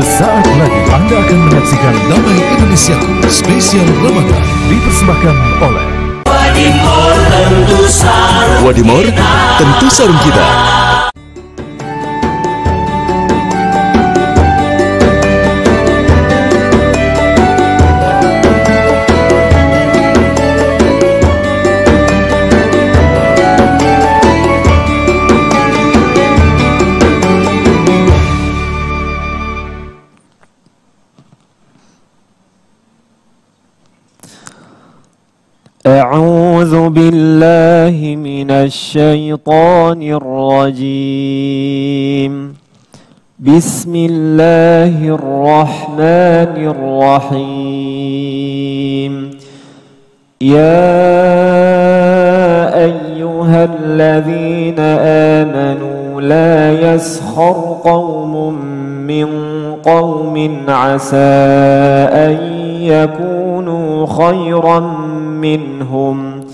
Sesaat lagi Anda akan menyaksikan Damai Indonesiaku spesial Ramadan dipersembahkan oleh Wadimor tentu sarung kita. أعوذ بالله من الشيطان الرجيم. بسم الله الرحمن الرحيم. يا أيها الذين آمنوا لا يسخر قوم من قوم عسى أن يكونوا خيرا منهم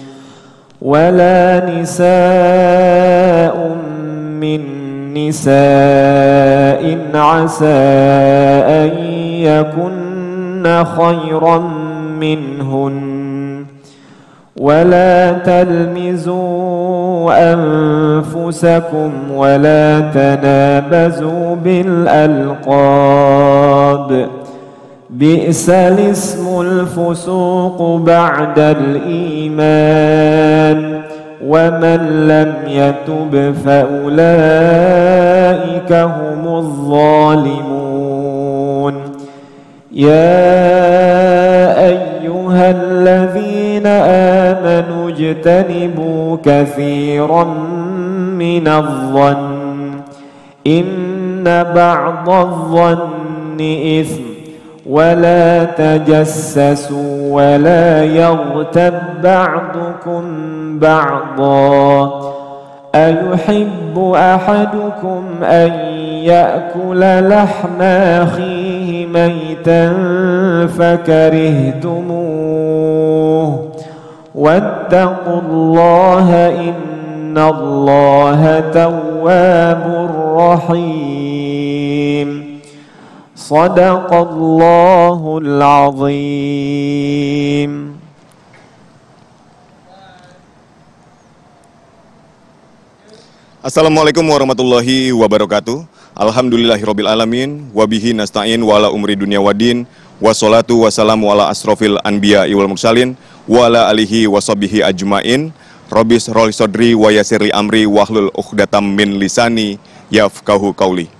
ولا نساء من نساء عسى أن يكن خيرا منهن ولا تلمزوا أنفسكم ولا تنابزوا بالألقاب بئس الاسم الفسوق بعد الإيمان ومن لم يتب فأولئك هم الظالمون. يا أيها الذين آمنوا اجتنبوا كثيرا من الظن إن بعض الظن إثم ولا تجسسوا ولا يغتب بعضكم بعضا أيحب أحدكم أن يأكل لحم أخيه ميتا فكرهتموه واتقوا الله إن الله تواب رحيم. Sadaqallahul azim. Assalamualaikum warahmatullahi wabarakatuh. Alhamdulillahirabbil alamin wa bihi nasta'in wa ala umri dunya waddin wassalatu wassalamu ala asrofil anbiya wal mursalin wa ala alihi washabihi ajmain. Rabbis roli sodri wa yasirli amri wahlul uqdatam min lisani yafqahu qauli.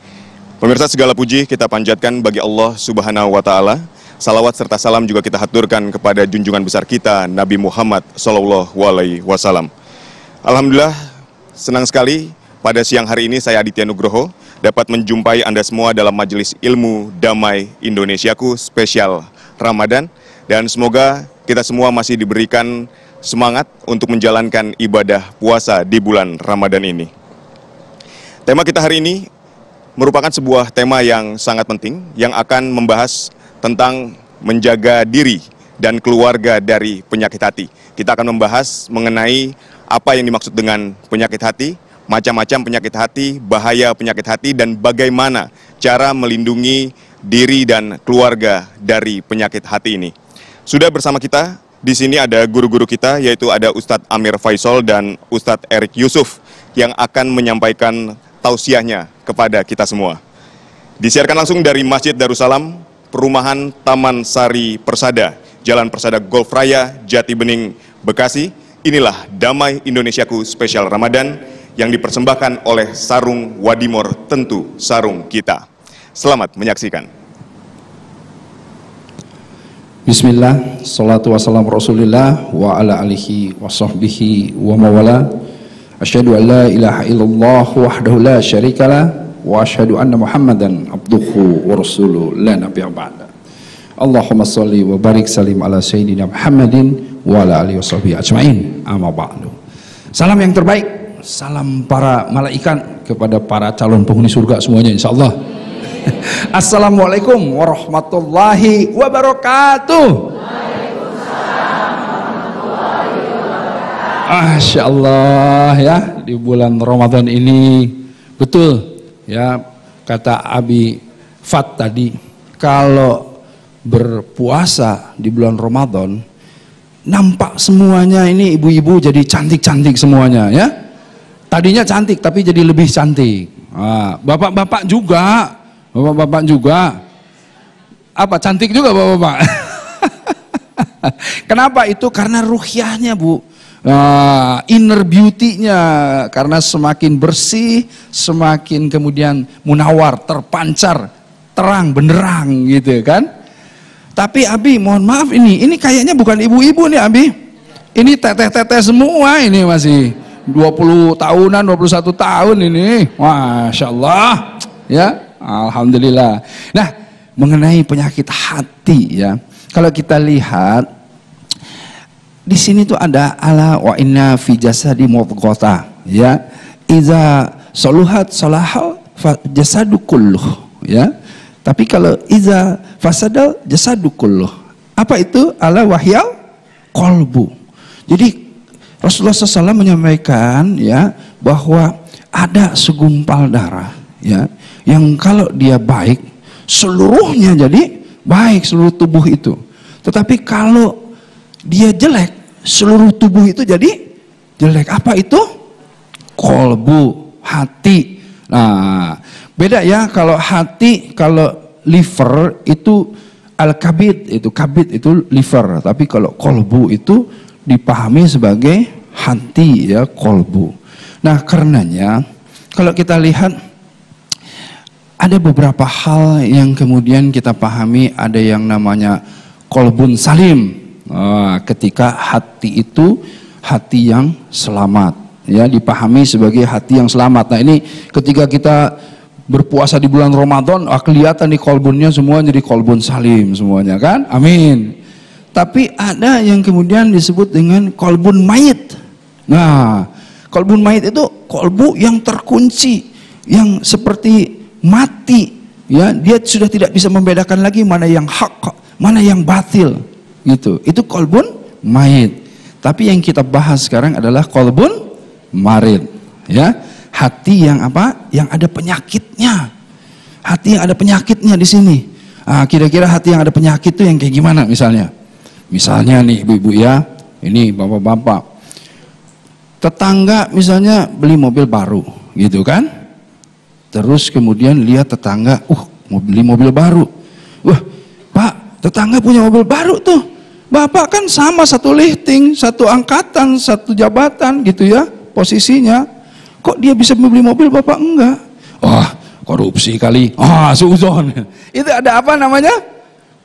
Pemirsa, segala puji kita panjatkan bagi Allah Subhanahu wa Ta'ala. Salawat serta salam juga kita haturkan kepada junjungan besar kita, Nabi Muhammad Sallallahu Alaihi Wasallam. Alhamdulillah, senang sekali pada siang hari ini saya Aditya Nugroho dapat menjumpai Anda semua dalam majelis ilmu Damai Indonesiaku spesial Ramadan. Dan semoga kita semua masih diberikan semangat untuk menjalankan ibadah puasa di bulan Ramadan ini. Tema kita hari ini merupakan sebuah tema yang sangat penting yang akan membahas tentang menjaga diri dan keluarga dari penyakit hati. Kita akan membahas mengenai apa yang dimaksud dengan penyakit hati, macam-macam penyakit hati, bahaya penyakit hati, dan bagaimana cara melindungi diri dan keluarga dari penyakit hati ini. Sudah bersama kita di sini ada guru-guru kita, yaitu ada Ustadz Amir Faisal dan Ustadz Erik Yusuf yang akan menyampaikan tausiahnya kepada kita semua. Disiarkan langsung dari Masjid Darussalam, Perumahan Taman Sari Persada, Jalan Persada Golf Raya, Jati Bening, Bekasi. Inilah Damai Indonesiaku spesial Ramadan yang dipersembahkan oleh Sarung Wadimor, tentu sarung kita. Selamat menyaksikan. Bismillah, salatu wassalamu rasulillah wa ala alihi wa sahbihi wa mawala. Asyhadu an la ilaha illallah wahdahu la syarikalah wa asyhadu anna Muhammadan abduhu wa rasuluhu la nabiyya ba'da. Allahumma shalli wa barik salim ala sayyidina Muhammadin wa ala alihi washabihi ajmain. Amma ba'du. Salam yang terbaik, salam para malaikat kepada para calon penghuni surga semuanya insyaallah. Assalamualaikum warahmatullahi wabarakatuh. Masya Allah ya, di bulan Ramadan ini betul ya kata Abi Fat tadi, kalau berpuasa di bulan Ramadan, nampak semuanya ini ibu-ibu jadi cantik-cantik semuanya ya. Tadinya cantik tapi jadi lebih cantik. Bapak-bapak juga, apa cantik juga bapak-bapak. Kenapa itu? Karena ruhiyahnya Bu, inner beauty-nya, karena semakin bersih, semakin kemudian munawar, terpancar, terang, benderang gitu kan. Tapi Abi mohon maaf, ini kayaknya bukan ibu-ibu nih Abi, ini teteh-teteh semua, ini masih 20 tahunan, 21 tahun ini, Masya Allah ya, Alhamdulillah. Nah, mengenai penyakit hati ya, kalau kita lihat di sini tuh ada ala wa inna fi jasadi mudghah ya, iza saluhat salahal jasadu kulluh ya. Tapi kalau iza fasadal jasadu kulluh, apa itu? Ala wahyal qalbu. Jadi Rasulullah SAW menyampaikan ya, bahwa ada segumpal darah ya, yang kalau dia baik seluruhnya jadi baik, seluruh tubuh itu. Tetapi kalau dia jelek, seluruh tubuh itu jadi jelek. Apa itu? Qalbu, hati. Nah, beda ya, kalau hati, kalau liver itu al-kabid, itu kabid itu liver, tapi kalau qalbu itu dipahami sebagai hati ya, qalbu. Nah, karenanya kalau kita lihat ada beberapa hal yang kemudian kita pahami, ada yang namanya qalbun salim. Ketika hati itu hati yang selamat ya, dipahami sebagai hati yang selamat. Nah, ini ketika kita berpuasa di bulan Ramadan, kelihatan nih qalbunnya semua jadi qalbun salim semuanya kan, amin. Tapi ada yang kemudian disebut dengan qalbun mayit. Nah, qalbun mayit itu qalbu yang terkunci, yang seperti mati ya, dia sudah tidak bisa membedakan lagi mana yang hak, mana yang batil gitu. Itu qalbun mayit. Tapi yang kita bahas sekarang adalah qalbun marid ya, hati yang apa? Yang ada penyakitnya. Hati yang ada penyakitnya di sini. Kira-kira hati yang ada penyakit itu yang kayak gimana misalnya? Misalnya nih ibu-ibu ya, ini bapak-bapak, tetangga misalnya beli mobil baru gitu kan, terus kemudian lihat tetangga, beli mobil baru, Pak, tetangga punya mobil baru tuh, Bapak kan sama satu lifting, satu angkatan, satu jabatan gitu ya posisinya, kok dia bisa beli mobil Bapak enggak? Korupsi kali, suuzon. Itu ada apa namanya?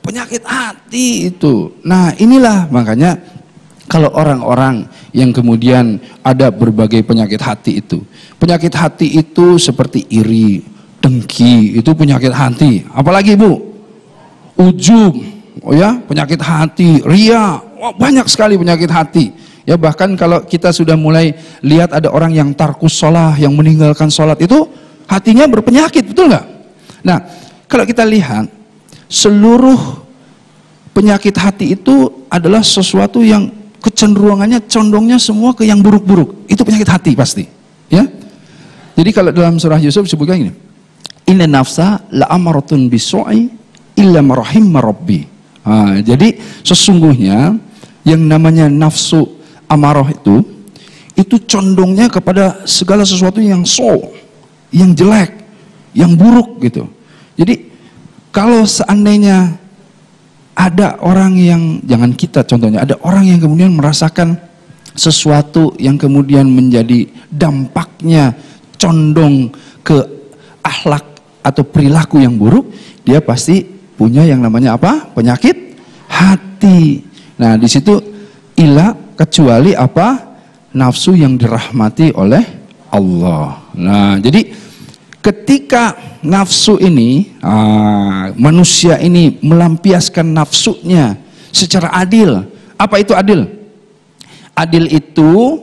Penyakit hati itu. Nah, inilah makanya kalau orang-orang yang kemudian ada berbagai penyakit hati itu. Penyakit hati itu seperti iri, dengki, itu penyakit hati. Apalagi Bu? Ujub, penyakit hati, ria, banyak sekali penyakit hati. Ya, bahkan kalau kita sudah mulai lihat ada orang yang tarkus sholah, yang meninggalkan sholat, itu hatinya berpenyakit, betul nggak? Nah, kalau kita lihat seluruh penyakit hati itu adalah sesuatu yang kecenderungannya, condongnya semua ke yang buruk-buruk. Itu penyakit hati pasti, ya. Jadi kalau dalam surah Yusuf disebutkan ini, inna nafsa la'amaratun bisu'i illa marahim rabbi. Jadi sesungguhnya yang namanya nafsu amarah itu condongnya kepada segala sesuatu yang yang jelek, yang buruk gitu. Jadi kalau seandainya ada orang yang, jangan kita contohnya, ada orang yang kemudian merasakan sesuatu yang kemudian menjadi dampaknya condong ke akhlak atau perilaku yang buruk, dia pasti punya yang namanya apa? Penyakit hati. Nah, di situ ila kecuali apa? Nafsu yang dirahmati oleh Allah. Nah, jadi ketika nafsu ini, manusia ini melampiaskan nafsunya secara adil. Apa itu adil? Adil itu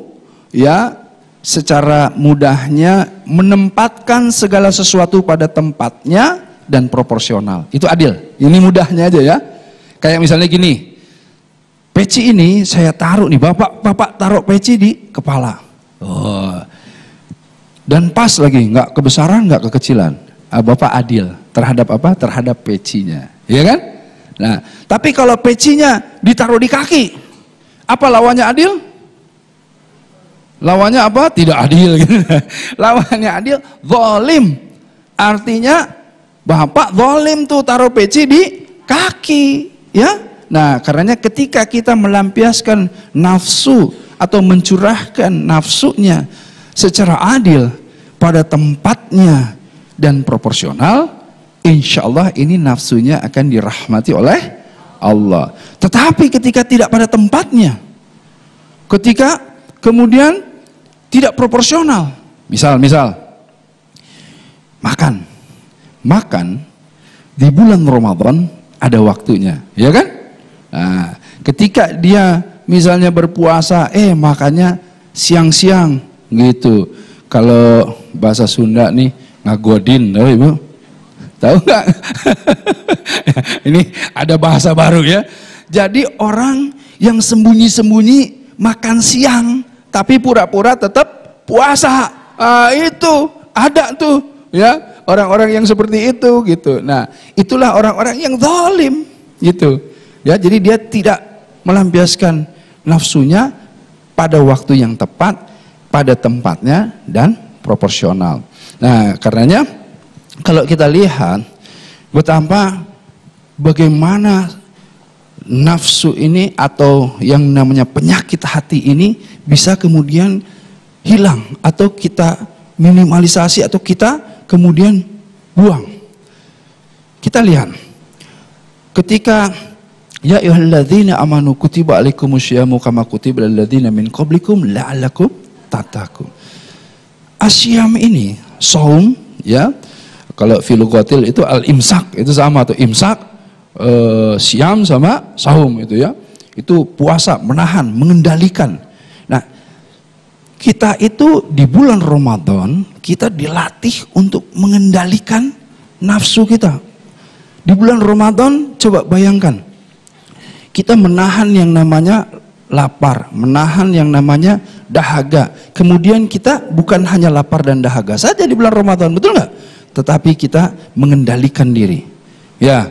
ya secara mudahnya menempatkan segala sesuatu pada tempatnya dan proporsional. Itu adil. Ini mudahnya aja ya. Kayak misalnya gini, peci ini saya taruh nih, bapak taruh peci di kepala. Dan pas lagi, nggak kebesaran, nggak kekecilan. Bapak adil terhadap apa? Terhadap pecinya, ya kan? Nah, tapi kalau pecinya ditaruh di kaki, apa lawannya adil? Lawannya apa? Tidak adil. Gitu. Lawannya adil, zalim. Artinya Bapak zalim tuh taruh peci di kaki, ya. Nah, karenanya ketika kita melampiaskan nafsu atau mencurahkan nafsunya secara adil pada tempatnya dan proporsional, insya Allah ini nafsunya akan dirahmati oleh Allah. Tetapi ketika tidak pada tempatnya, ketika kemudian tidak proporsional, misal makan di bulan Ramadan ada waktunya, ya kan? Nah, ketika dia misalnya berpuasa, makannya siang-siang gitu. Kalau bahasa Sunda nih, ngagodin, tahu Ibu? Tahu nggak? Ini ada bahasa baru ya. Jadi orang yang sembunyi-sembunyi makan siang, tapi pura-pura tetap puasa. Itu ada tuh, ya, orang-orang yang seperti itu gitu. Nah, itulah orang-orang yang zalim gitu. Ya, jadi dia tidak melampiaskan nafsunya pada waktu yang tepat, pada tempatnya dan proporsional. Nah, karenanya kalau kita lihat betapa bagaimana nafsu ini atau yang namanya penyakit hati ini bisa kemudian hilang atau kita minimalisasi atau kita kemudian buang. Kita lihat ketika ya ayyuhalladzina amanu kutiba alaikumusyamu kama kutiba alal ladzina min qablikum la'allakum tattaqun. Asyam ini saum, ya. Kalau filugotil itu al-imsak, itu sama tuh, imsak, siam sama saum itu ya. Itu puasa, menahan, mengendalikan. Nah, kita itu di bulan Ramadan, kita dilatih untuk mengendalikan nafsu kita. Di bulan Ramadan, coba bayangkan, kita menahan yang namanya lapar, menahan yang namanya dahaga. Kemudian kita bukan hanya lapar dan dahaga saja di bulan Ramadan, betul nggak? Tetapi kita mengendalikan diri. Ya,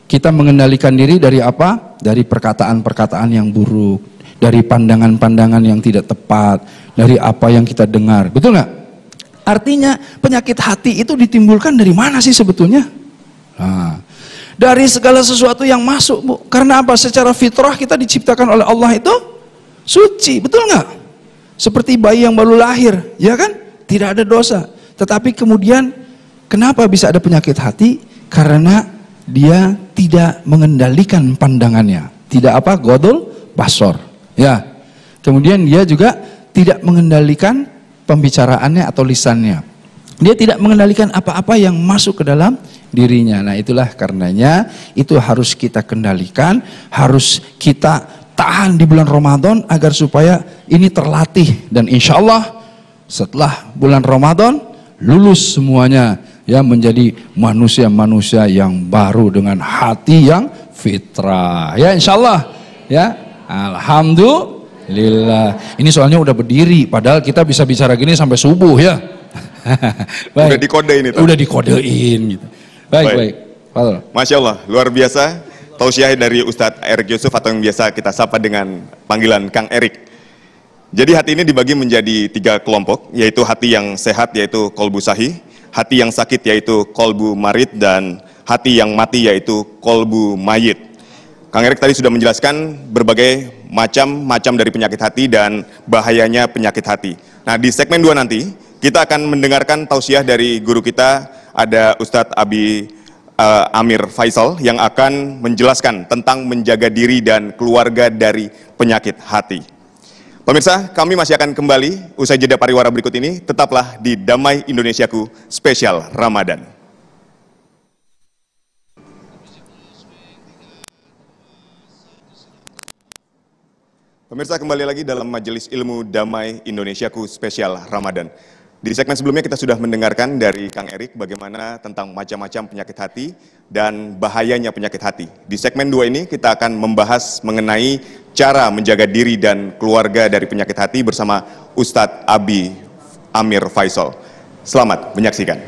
kita mengendalikan diri dari apa? Dari perkataan-perkataan yang buruk, dari pandangan-pandangan yang tidak tepat, dari apa yang kita dengar, betul nggak? Artinya penyakit hati itu ditimbulkan dari mana sih sebetulnya? Nah, dari segala sesuatu yang masuk, Bu. Karena apa? Secara fitrah kita diciptakan oleh Allah itu suci, betul nggak? Seperti bayi yang baru lahir, ya kan? Tidak ada dosa. Tetapi kemudian kenapa bisa ada penyakit hati? Karena dia tidak mengendalikan pandangannya. Tidak apa? Godol basor. Ya. Kemudian dia juga tidak mengendalikan pembicaraannya atau lisannya. Dia tidak mengendalikan apa-apa yang masuk ke dalam dirinya. Nah, itulah karenanya itu harus kita kendalikan, harus kita tahan di bulan Ramadan agar supaya ini terlatih, dan insya Allah setelah bulan Ramadan lulus semuanya ya menjadi manusia-manusia yang baru dengan hati yang fitrah. Ya, insya Allah ya. Alhamdulillah. Ini soalnya udah berdiri, padahal kita bisa bicara gini sampai subuh ya. Udah dikodein itu. Udah dikodein gitu. Baik. Masya Allah, luar biasa tausiah dari Ustadz Erik Yusuf atau yang biasa kita sapa dengan panggilan Kang Erik. Jadi hati ini dibagi menjadi 3 kelompok, yaitu hati yang sehat yaitu kolbu sahih, hati yang sakit yaitu kolbu marid, dan hati yang mati yaitu kolbu mayit. Kang Erik tadi sudah menjelaskan berbagai macam dari penyakit hati dan bahayanya penyakit hati. Nah, di segmen 2 nanti kita akan mendengarkan tausiah dari guru kita, ada Ustadz Abi Amir Faisal yang akan menjelaskan tentang menjaga diri dan keluarga dari penyakit hati. Pemirsa, kami masih akan kembali usai jeda pariwara berikut ini. Tetaplah di Damai Indonesiaku Spesial Ramadan. Pemirsa, kembali lagi dalam Majelis Ilmu Damai Indonesiaku Spesial Ramadan. Di segmen sebelumnya kita sudah mendengarkan dari Kang Erik bagaimana tentang macam-macam penyakit hati dan bahayanya penyakit hati. Di segmen 2 ini kita akan membahas mengenai cara menjaga diri dan keluarga dari penyakit hati bersama Ustadz Abi Amir Faisal. Selamat menyaksikan.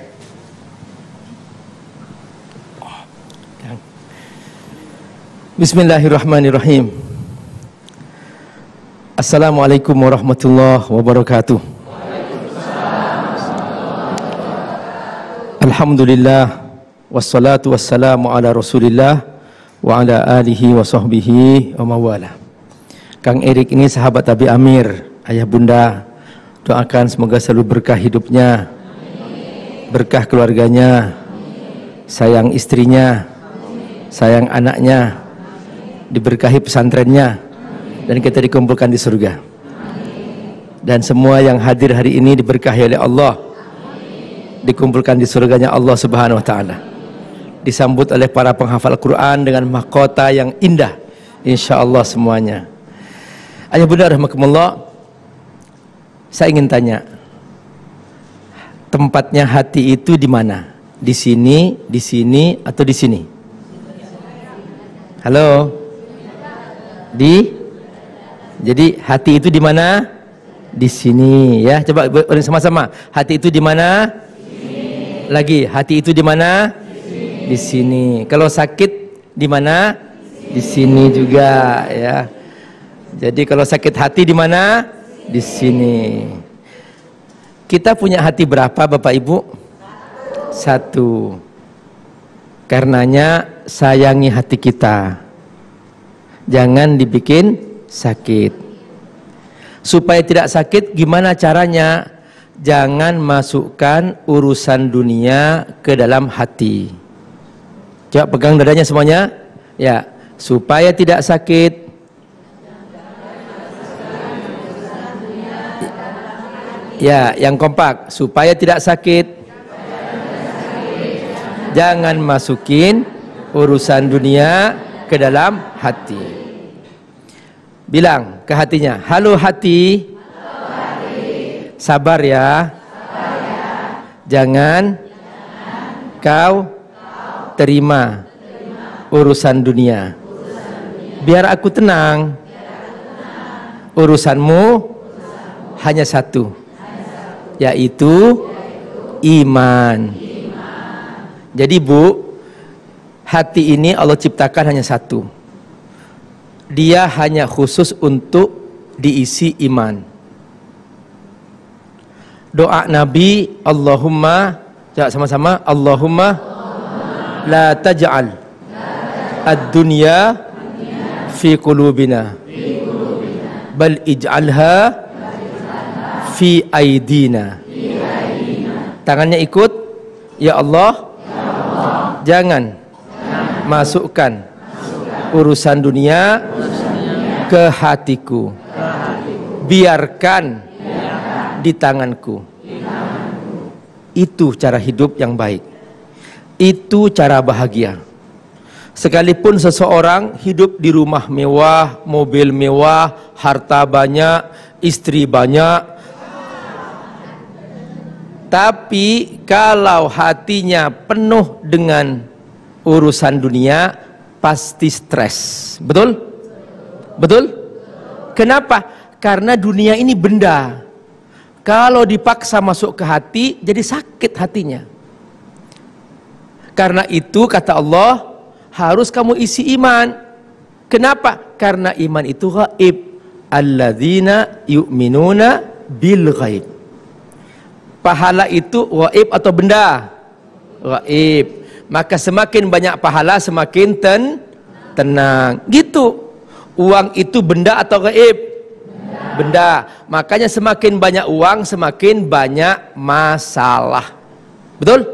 Bismillahirrahmanirrahim. Assalamualaikum warahmatullahi wabarakatuh. Alhamdulillah, wassalatu wassalamu ala rasulillah wa ala alihi wa sahbihi wa mawala. Kang Erik ini sahabat Abi Amir, ayah bunda, doakan semoga selalu berkah hidupnya, berkah keluarganya, sayang istrinya, sayang anaknya, diberkahi pesantrennya, dan kita dikumpulkan di surga. Dan semua yang hadir hari ini diberkahi oleh Allah, dikumpulkan di surganya Allah Subhanahu wa Ta'ala, disambut oleh para penghafal Quran dengan mahkota yang indah, insya Allah semuanya. Ayah bunda rahmatullah, saya ingin tanya, tempatnya hati itu di mana? Di sini, atau di sini? Halo? Jadi hati itu di mana? Di sini ya. Coba sama-sama. Hati itu di mana? Lagi, hati itu di mana? Di sini. Kalau sakit di mana? Di sini juga ya. Jadi kalau sakit hati di mana? Di sini. Kita punya hati berapa Bapak Ibu? Satu. Karenanya sayangi hati kita. Jangan dibikin sakit. Supaya tidak sakit gimana caranya? Jangan masukkan urusan dunia ke dalam hati. Coba pegang dadanya semuanya. Ya, supaya tidak sakit. Ya, yang kompak, supaya tidak sakit. Jangan masukin urusan dunia ke dalam hati. Bilang ke hatinya, halo hati, sabar ya, jangan kau terima urusan dunia. Biar aku tenang. Urusanmu hanya satu, yaitu iman. Jadi Bu, hati ini Allah ciptakan hanya satu. Dia hanya khusus untuk diisi iman. Doa Nabi, Allahumma, sama-sama, Allahumma la taj'al ad-dunya fi qulubina bal ij'alha fi aidina. Tangannya ikut, ya Allah, jangan masukkan urusan dunia ke hatiku, biarkan di tanganku. Itu cara hidup yang baik, itu cara bahagia. Sekalipun seseorang hidup di rumah mewah, mobil mewah, harta banyak, istri banyak, tapi kalau hatinya penuh dengan urusan dunia, pasti stres. Betul? Betul? Kenapa? Karena dunia ini benda. Kalau dipaksa masuk ke hati, jadi sakit hatinya. Karena itu kata Allah, harus kamu isi iman. Kenapa? Karena iman itu ghaib. Alladzina yu'minuna bil ghaib. Pahala itu ghaib atau benda? Ghaib. Maka semakin banyak pahala semakin tenang. Gitu. Uang itu benda atau ghaib? Benda. Makanya semakin banyak uang semakin banyak masalah. Betul?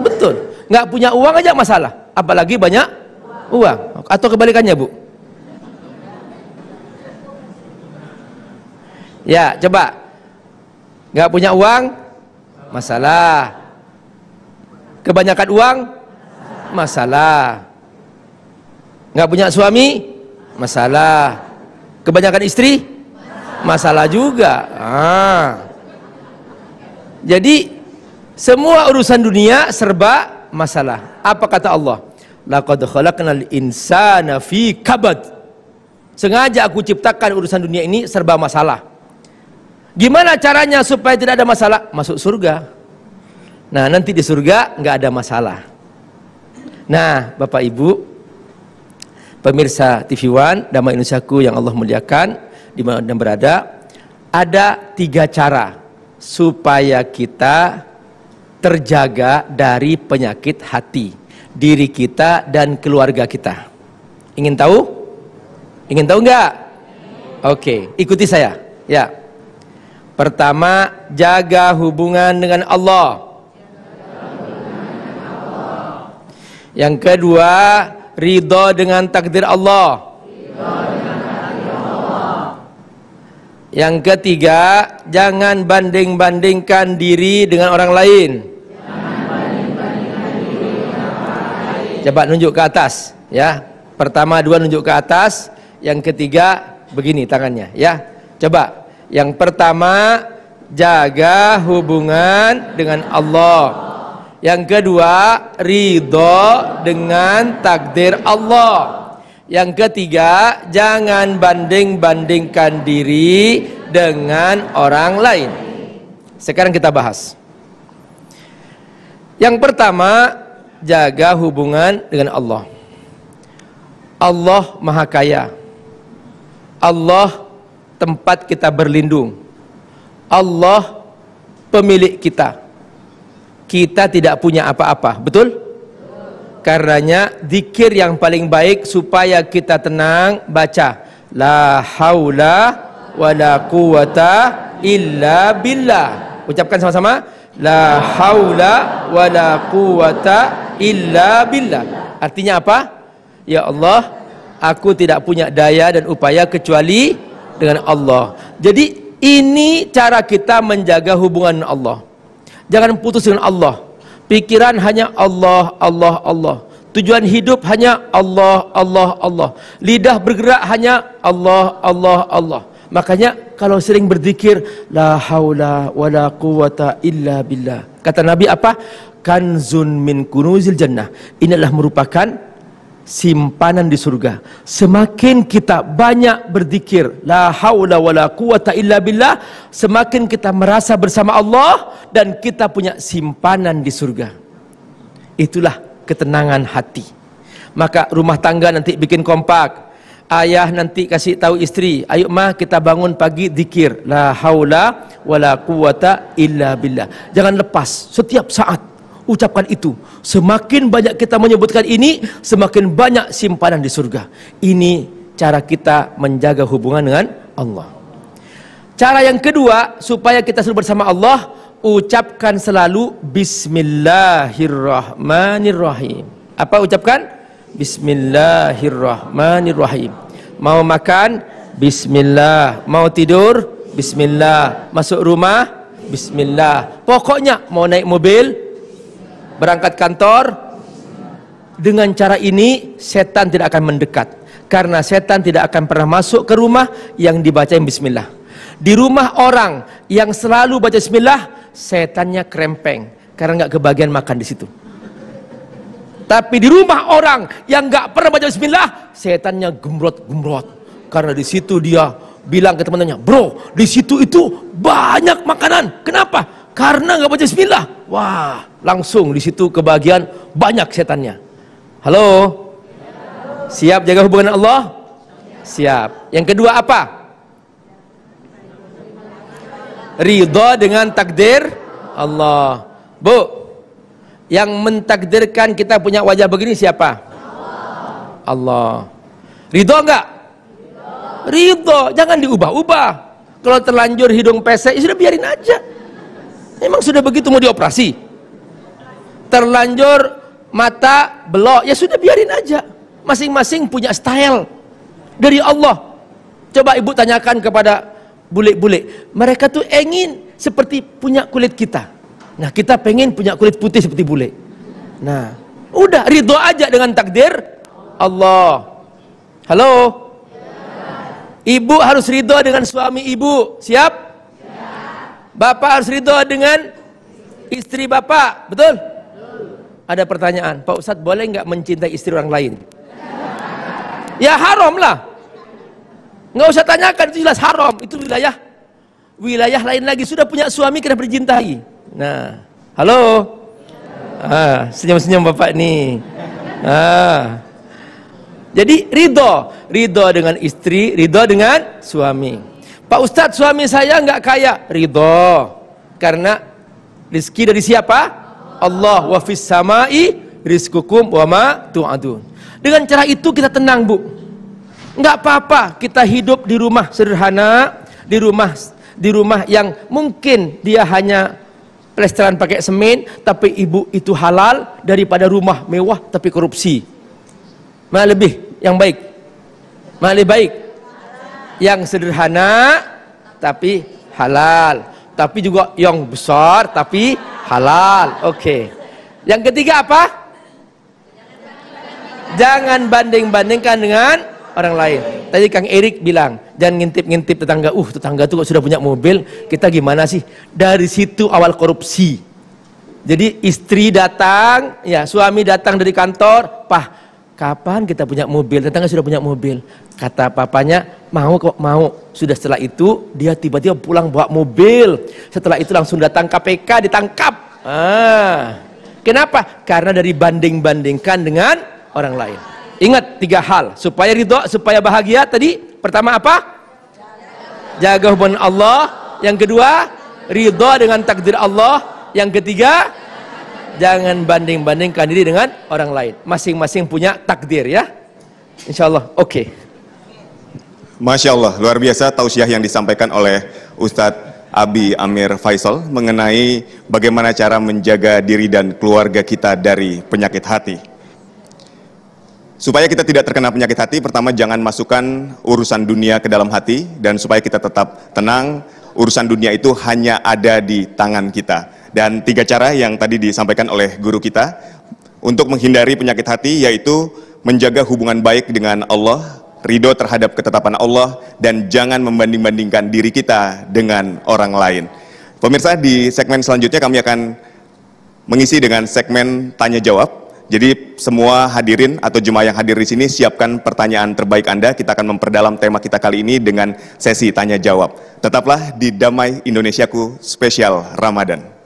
Betul. Nggak punya uang aja masalah, apalagi banyak uang. Atau kebalikannya Bu? Ya, coba. Nggak punya uang, masalah. Kebanyakan uang, masalah. Nggak punya suami, masalah. Kebanyakan istri, masalah juga. Jadi semua urusan dunia serba masalah. Apa kata Allah? Laqad khalaqnal insana fi kabad. Sengaja aku ciptakan urusan dunia ini serba masalah. Gimana caranya supaya tidak ada masalah? Masuk surga. Nah, nanti di surga nggak ada masalah. Nah, Bapak Ibu, pemirsa TV One, Damai Indonesiaku yang Allah muliakan, di mana Anda berada, ada 3 cara supaya kita terjaga dari penyakit hati, diri kita dan keluarga kita. Ingin tahu? Ingin tahu enggak? Oke, ikuti saya. Ya. Pertama, jaga hubungan dengan Allah. Yang kedua, ridho dengan takdir Allah. Yang ketiga, jangan banding-bandingkan diri dengan orang lain. Coba nunjuk ke atas, ya. Pertama 2 nunjuk ke atas, yang ketiga begini tangannya, ya. Coba. Yang pertama, jaga hubungan dengan Allah. Yang kedua, ridho dengan takdir Allah. Yang ketiga, jangan banding-bandingkan diri dengan orang lain. Sekarang kita bahas. Yang pertama, jaga hubungan dengan Allah. Allah Maha Kaya. Allah tempat kita berlindung. Allah pemilik kita. Kita tidak punya apa-apa, betul? Karenanya zikir yang paling baik supaya kita tenang, baca la haula wala quwata illa billah. Ucapkan sama-sama, la haula wala quwata illa billah. Artinya apa? Ya Allah, aku tidak punya daya dan upaya kecuali dengan Allah. Jadi ini cara kita menjaga hubungan dengan Allah. Jangan putus dengan Allah. Pikiran hanya Allah, Allah, Allah. Tujuan hidup hanya Allah, Allah, Allah. Lidah bergerak hanya Allah, Allah, Allah. Makanya kalau sering berzikir la haula wala quwata illa billah. Kata Nabi apa? Kanzun min kunuzil jannah. Ini adalah merupakan simpanan di surga. Semakin kita banyak berzikir la haula wala quwata illa billah, semakin kita merasa bersama Allah dan kita punya simpanan di surga. Itulah ketenangan hati. Maka rumah tangga nanti bikin kompak. Ayah nanti kasih tahu istri, ayo mah kita bangun pagi zikir la haula wala quwata illa billah. Jangan lepas, setiap saat ucapkan itu. Semakin banyak kita menyebutkan ini, semakin banyak simpanan di surga. Ini cara kita menjaga hubungan dengan Allah. Cara yang kedua, supaya kita selalu bersama Allah, ucapkan selalu Bismillahirrahmanirrahim. Apa ucapkan? Bismillahirrahmanirrahim. Mau makan? Bismillah. Mau tidur? Bismillah. Masuk rumah? Bismillah. Pokoknya mau naik mobil, berangkat kantor, dengan cara ini setan tidak akan mendekat. Karena setan tidak akan pernah masuk ke rumah yang dibacain bismillah. Di rumah orang yang selalu baca bismillah, setannya krempeng karena nggak kebagian makan di situ. Tapi di rumah orang yang nggak pernah baca bismillah, setannya gemrot-gemrot karena di situ dia bilang ke teman-temannya, bro, di situ itu banyak makanan. Kenapa? Karena nggak baca bismillah. Wah, langsung di situ kebagian banyak setannya. Halo, siap jaga hubungan Allah? Siap. Yang kedua apa? Ridho dengan takdir Allah. Bu, yang mentakdirkan kita punya wajah begini siapa? Allah. Ridho enggak? Ridho. Jangan diubah-ubah. Kalau terlanjur hidung pesek, ya sudah biarin aja. Emang sudah begitu mau dioperasi? Terlanjur mata belok, ya sudah biarin aja. Masing-masing punya style dari Allah. Coba ibu tanyakan kepada bule-bule, mereka tuh ingin seperti punya kulit kita. Nah, kita pengen punya kulit putih seperti bule. Nah, udah ridho aja dengan takdir Allah. Halo? Ibu harus ridho dengan suami ibu. Siap? Bapak harus ridho dengan istri bapak. Betul? Ada pertanyaan, Pak Ustadz boleh nggak mencintai istri orang lain? Ya haram lah. Nggak usah tanyakan, itu jelas haram. Itu wilayah lain lagi. Sudah punya suami kenapa dicintai? Nah, halo, senyum-senyum bapak nih. Jadi ridho dengan istri, ridho dengan suami. Pak Ustadz, suami saya nggak kaya, ridho karena rezeki dari siapa? Allah. Wa fis samai rizqukum wa ma tu'adun. Dengan cara itu kita tenang, Bu. Nggak apa-apa kita hidup di rumah sederhana, di rumah yang mungkin dia hanya plesteran pakai semen, tapi ibu itu halal daripada rumah mewah tapi korupsi. Mana lebih yang baik? Mana lebih baik? Yang sederhana tapi halal, tapi juga yang besar tapi halal. Oke. Yang ketiga apa? Jangan banding-bandingkan dengan orang lain. Tadi Kang Erik bilang, jangan ngintip-ngintip tetangga. Tetangga tuh kok sudah punya mobil, kita gimana sih? Dari situ awal korupsi. Jadi istri datang, ya suami datang dari kantor, "Pah, kapan kita punya mobil?" Tetangga sudah punya mobil. Kata papanya, "Mau kok, mau." Sudah setelah itu dia tiba-tiba pulang bawa mobil. Setelah itu langsung datang KPK, ditangkap. Kenapa? Karena dari banding-bandingkan dengan orang lain. Ingat 3 hal supaya ridho, supaya bahagia. Tadi pertama apa? Jaga hubungan Allah. Yang kedua, ridho dengan takdir Allah. Yang ketiga, jangan banding-bandingkan diri dengan orang lain. Masing-masing punya takdir, ya. Insya Allah. Oke. Masya Allah, luar biasa tausiah yang disampaikan oleh Ustadz Abi Amir Faisal mengenai bagaimana cara menjaga diri dan keluarga kita dari penyakit hati. Supaya kita tidak terkena penyakit hati, pertama jangan masukkan urusan dunia ke dalam hati, dan supaya kita tetap tenang, urusan dunia itu hanya ada di tangan kita. Dan 3 cara yang tadi disampaikan oleh guru kita untuk menghindari penyakit hati, yaitu menjaga hubungan baik dengan Allah, ridho terhadap ketetapan Allah, dan jangan membanding-bandingkan diri kita dengan orang lain. Pemirsa, di segmen selanjutnya kami akan mengisi dengan segmen tanya jawab. Jadi semua hadirin atau jemaah yang hadir di sini siapkan pertanyaan terbaik Anda. Kita akan memperdalam tema kita kali ini dengan sesi tanya jawab. Tetaplah di Damai Indonesiaku Spesial Ramadan.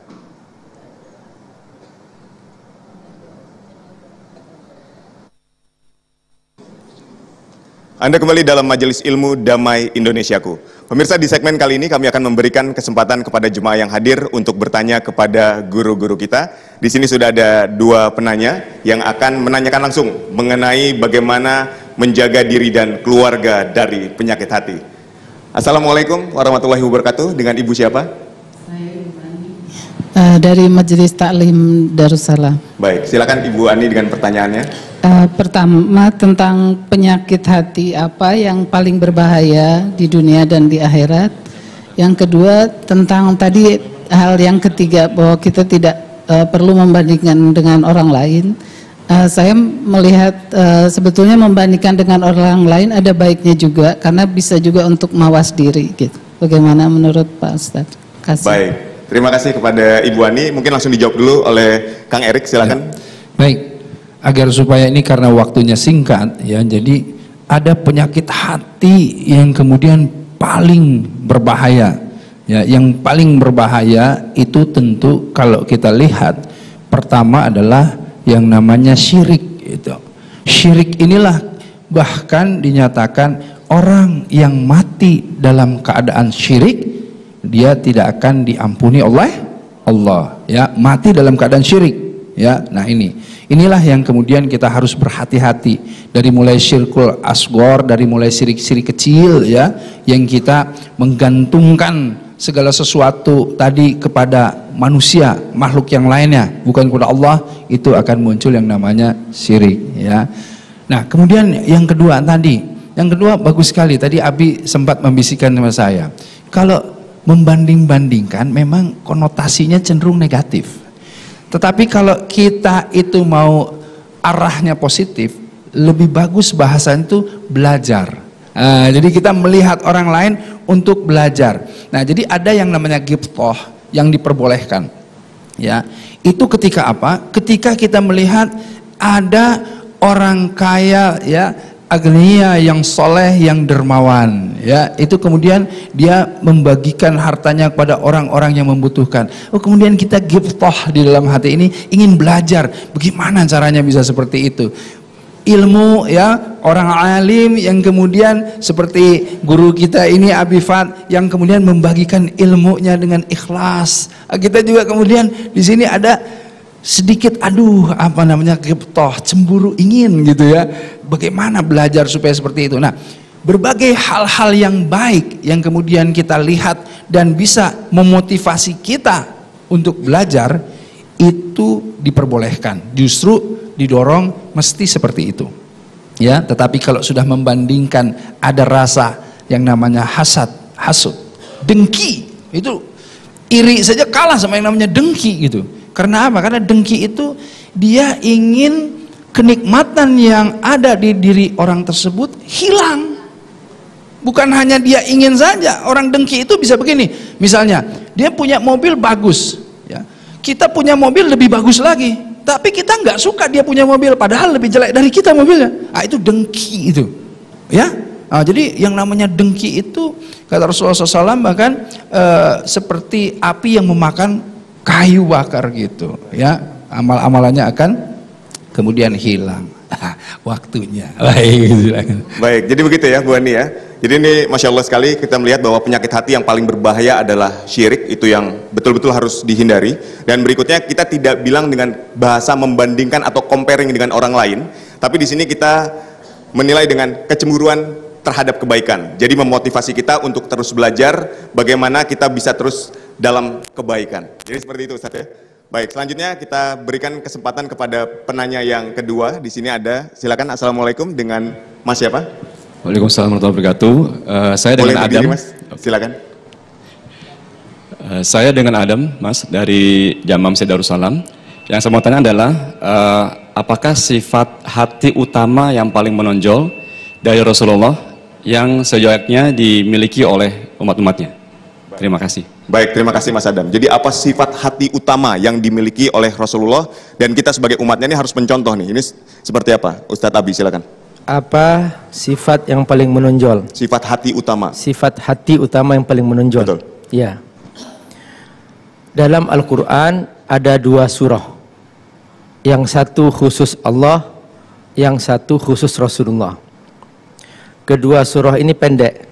Anda kembali dalam Majelis Ilmu Damai Indonesiaku. Pemirsa, di segmen kali ini kami akan memberikan kesempatan kepada jemaah yang hadir untuk bertanya kepada guru-guru kita. Di sini sudah ada 2 penanya yang akan menanyakan langsung mengenai bagaimana menjaga diri dan keluarga dari penyakit hati. Assalamualaikum warahmatullahi wabarakatuh. Dengan Ibu siapa? Saya Ibu Ani. Dari Majelis Taklim Darussalam. Baik, silakan Ibu Ani dengan pertanyaannya. Pertama, tentang penyakit hati apa yang paling berbahaya di dunia dan di akhirat. Yang kedua, tentang tadi hal yang ketiga, bahwa kita tidak perlu membandingkan dengan orang lain. Saya melihat sebetulnya membandingkan dengan orang lain ada baiknya juga, karena bisa juga untuk mawas diri gitu. Bagaimana menurut Pak Ustadz? Kasih. Baik, terima kasih kepada Ibu Ani. Mungkin langsung dijawab dulu oleh Kang Erik, silakan. Ya. Baik. Agar supaya ini karena waktunya singkat, ya, jadi ada penyakit hati yang kemudian paling berbahaya, ya, yang paling berbahaya itu tentu kalau kita lihat pertama adalah yang namanya syirik. Itu syirik inilah bahkan dinyatakan orang yang mati dalam keadaan syirik dia tidak akan diampuni oleh Allah, ya, mati dalam keadaan syirik, ya. Nah, inilah yang kemudian kita harus berhati-hati, dari mulai syirkul asghar, dari mulai syirik-syirik kecil, ya, yang kita menggantungkan segala sesuatu tadi kepada manusia, makhluk yang lainnya, bukan kepada Allah, itu akan muncul yang namanya syirik, ya. Nah, kemudian yang kedua bagus sekali tadi Abi sempat membisikkan sama saya, kalau membanding-bandingkan memang konotasinya cenderung negatif. Tetapi kalau kita itu mau arahnya positif, lebih bagus bahasanya itu belajar. Jadi kita melihat orang lain untuk belajar. Nah, jadi ada yang namanya ghibthah yang diperbolehkan. Ya, itu ketika apa? Ketika kita melihat ada orang kaya, ya, agniya yang soleh, yang dermawan, ya, itu kemudian dia membagikan hartanya kepada orang-orang yang membutuhkan. Kemudian kita ghibthah di dalam hati ini, ingin belajar bagaimana caranya bisa seperti itu. Ilmu, ya, orang alim yang kemudian seperti guru kita ini Abi Fat yang kemudian membagikan ilmunya dengan ikhlas. Kita juga kemudian di sini ada sedikit ghibthah, cemburu ingin gitu ya. Bagaimana belajar supaya seperti itu. Nah, berbagai hal-hal yang baik yang kemudian kita lihat dan bisa memotivasi kita untuk belajar itu diperbolehkan. Justru didorong mesti seperti itu. Ya, tetapi kalau sudah membandingkan ada rasa yang namanya hasud, dengki, itu iri saja kalah sama yang namanya dengki gitu. Karena apa? Karena dengki itu dia ingin kenikmatan yang ada di diri orang tersebut hilang. Bukan hanya dia ingin saja. Orang dengki itu bisa begini. Misalnya, dia punya mobil bagus, ya. Kita punya mobil lebih bagus lagi. Tapi kita nggak suka dia punya mobil, padahal lebih jelek dari kita mobilnya. Itu dengki itu, ya. Jadi yang namanya dengki itu kata Rasulullah SAW bahkan seperti api yang memakan kayu bakar gitu, ya. Amal-amalannya akan kemudian hilang. Waktunya. Baik, jadi begitu ya Bu Ani ya. Jadi ini Masya Allah sekali kita melihat bahwa penyakit hati yang paling berbahaya adalah syirik, itu yang betul-betul harus dihindari. Dan berikutnya kita tidak bilang dengan bahasa membandingkan atau comparing dengan orang lain, tapi di sini kita menilai dengan kecemburuan terhadap kebaikan. Jadi memotivasi kita untuk terus belajar bagaimana kita bisa terus dalam kebaikan. Jadi seperti itu Ustaz ya. Baik, selanjutnya kita berikan kesempatan kepada penanya yang kedua. Di sini ada, silakan. Assalamualaikum, dengan Mas siapa? Waalaikumsalam warahmatullahi wabarakatuh. Saya dengan Adam. Mas. Silakan. Saya dengan Adam, Mas, dari Jamam Darussalam. Yang saya mau tanya adalah apakah sifat hati utama yang paling menonjol dari Rasulullah yang seyogyanya dimiliki oleh umat-umatnya? Terima kasih. Baik, terima kasih Mas Adam. Jadi apa sifat hati utama yang dimiliki oleh Rasulullah dan kita sebagai umatnya ini harus mencontoh nih. Ini seperti apa? Ustadz Abi, silakan. Apa sifat yang paling menonjol? Sifat hati utama. Sifat hati utama yang paling menonjol. Betul. Ya. Dalam Al-Quran ada 2 surah. Yang satu khusus Allah, yang satu khusus Rasulullah. Kedua surah ini pendek.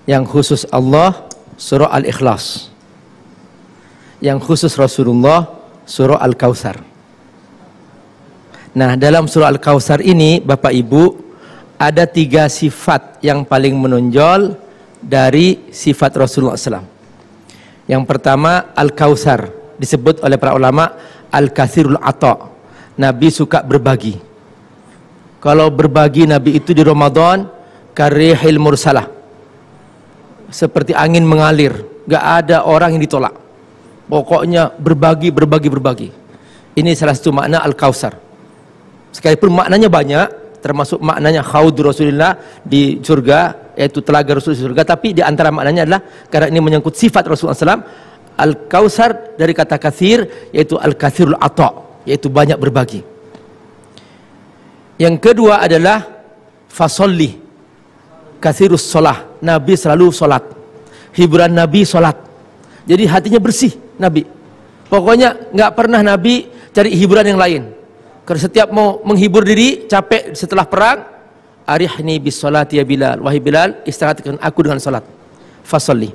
Yang khusus Allah, surah Al-Ikhlas. Yang khusus Rasulullah, surah Al-Kautsar. Nah, dalam surah Al-Kautsar ini, Bapak Ibu, ada 3 sifat yang paling menonjol dari sifat Rasulullah SAW. Yang pertama, Al-Kautsar, disebut oleh para ulama Al-Katsirul Ata. Nabi suka berbagi. Kalau berbagi Nabi itu di Ramadan, karihil mursalah, seperti angin mengalir, gak ada orang yang ditolak. Pokoknya berbagi. Ini salah satu makna Al-Kautsar. Sekalipun maknanya banyak, termasuk maknanya khaud Rasulullah di surga, yaitu telaga Rasul di surga, tapi di antara maknanya adalah karena ini menyangkut sifat Rasulullah SAW, Al-Kautsar dari kata katsir, yaitu Al-Katsirul Ata, yaitu banyak berbagi. Yang kedua adalah fasolli, katsirus sholah, Nabi selalu sholat. Hiburan Nabi sholat. Jadi hatinya bersih Nabi. Pokoknya nggak pernah Nabi cari hiburan yang lain. Karena setiap mau menghibur diri, capek setelah perang, arihni bis sholati ya Bilal, wahai Bilal, istirahatkan aku dengan sholat. Fasolli.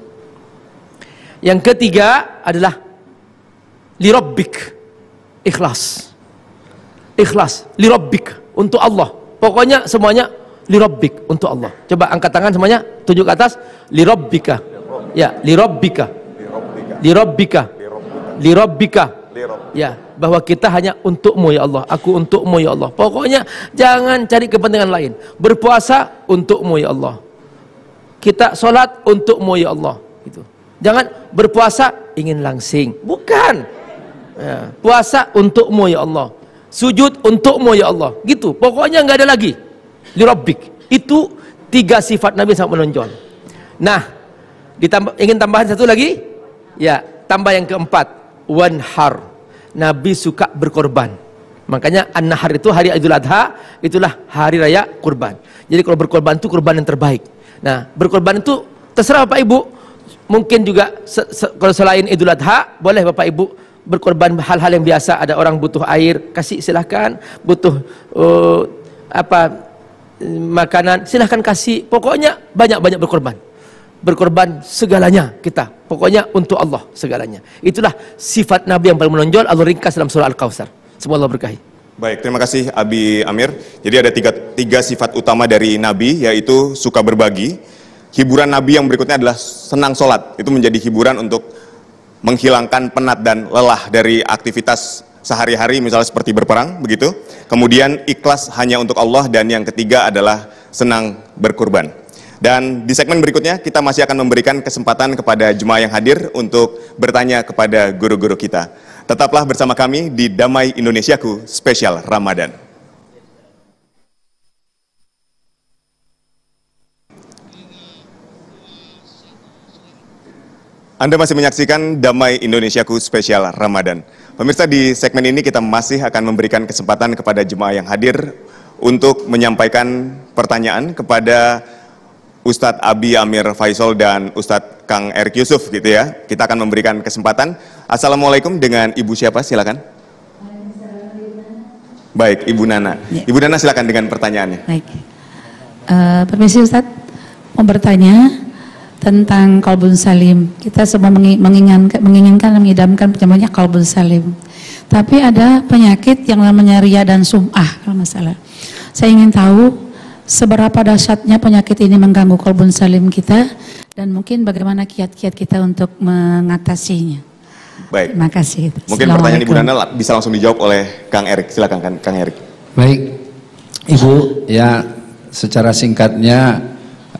Yang ketiga adalah lirabbik, ikhlas. Ikhlas, lirabbik, untuk Allah. Pokoknya semuanya lirabbik, untuk Allah. Coba angkat tangan semuanya, tunjuk ke atas. Lirabbika. Ya, lirabbika. Lirabbika. Ya, bahwa kita hanya untukmu ya Allah. Aku untukmu ya Allah. Pokoknya jangan cari kepentingan lain. Berpuasa untukmu ya Allah. Kita sholat untukmu ya Allah. Gitu. Jangan berpuasa ingin langsing. Bukan. Ya, puasa untukmu ya Allah. Sujud untukmu ya Allah. Gitu. Pokoknya nggak ada lagi. Lirabbik. Itu 3 sifat Nabi sangat menonjol. Nah, ingin tambahan satu lagi? Ya, tambah yang keempat. Wanhar. Nabi suka berkorban. Makanya an-nahar itu hari Idul Adha, itulah hari raya kurban. Jadi kalau berkorban itu kurban yang terbaik. Nah, berkorban itu terserah Bapak Ibu. Mungkin juga kalau selain Idul Adha, boleh Bapak Ibu berkorban hal-hal yang biasa. Ada orang butuh air, kasih silahkan. Butuh makanan, silahkan kasih. Pokoknya banyak-banyak berkorban. Berkorban segalanya kita. Pokoknya untuk Allah segalanya. Itulah sifat Nabi yang paling menonjol. Allah ringkas dalam surah Al-Kautsar. Semoga Allah berkahi. Baik, terima kasih Abi Amir. Jadi ada tiga sifat utama dari Nabi, yaitu suka berbagi. Hiburan Nabi yang berikutnya adalah senang sholat. Itu menjadi hiburan untuk menghilangkan penat dan lelah dari aktivitas sehari-hari, misalnya seperti berperang, begitu. Kemudian ikhlas hanya untuk Allah, dan yang ketiga adalah senang berkurban. Dan di segmen berikutnya kita masih akan memberikan kesempatan kepada jemaah yang hadir untuk bertanya kepada guru-guru kita. Tetaplah bersama kami di Damai Indonesiaku Spesial Ramadan. Anda masih menyaksikan Damai Indonesiaku Spesial Ramadan. Pemirsa, di segmen ini kita masih akan memberikan kesempatan kepada jemaah yang hadir untuk menyampaikan pertanyaan kepada Ustadz Abi Amir Faisal dan Ustadz Kang Erik Yusuf, gitu ya. Kita akan memberikan kesempatan. Assalamualaikum, dengan Ibu siapa? Silakan. Baik, Ibu Nana. Ya. Ibu Nana, silakan dengan pertanyaannya. Baik. Permisi Ustadz, mau bertanya tentang qalbun salim. Kita semua menginginkan mengidamkan namanya qalbun salim. Tapi ada penyakit yang namanya ria dan sum'ah kalau masalah. Saya ingin tahu seberapa dahsyatnya penyakit ini mengganggu qalbun salim kita, dan mungkin bagaimana kiat-kiat kita untuk mengatasinya. Baik. Terima kasih. Mungkin pertanyaan Ibu Nana bisa langsung dijawab oleh Kang Erik. Silakan Kang Erik. Baik, Ibu, ya secara singkatnya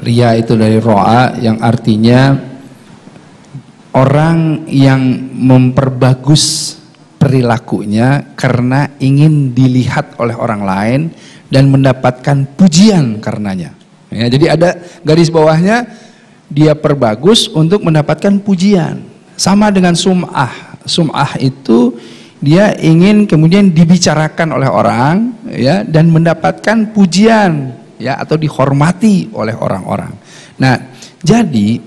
ria itu dari ro'a, yang artinya orang yang memperbagus perilakunya karena ingin dilihat oleh orang lain dan mendapatkan pujian karenanya. Ya, jadi ada garis bawahnya, dia perbagus untuk mendapatkan pujian. Sama dengan sum'ah. Sum'ah itu dia ingin kemudian dibicarakan oleh orang, ya, dan mendapatkan pujian, ya, atau dihormati oleh orang-orang. Nah, jadi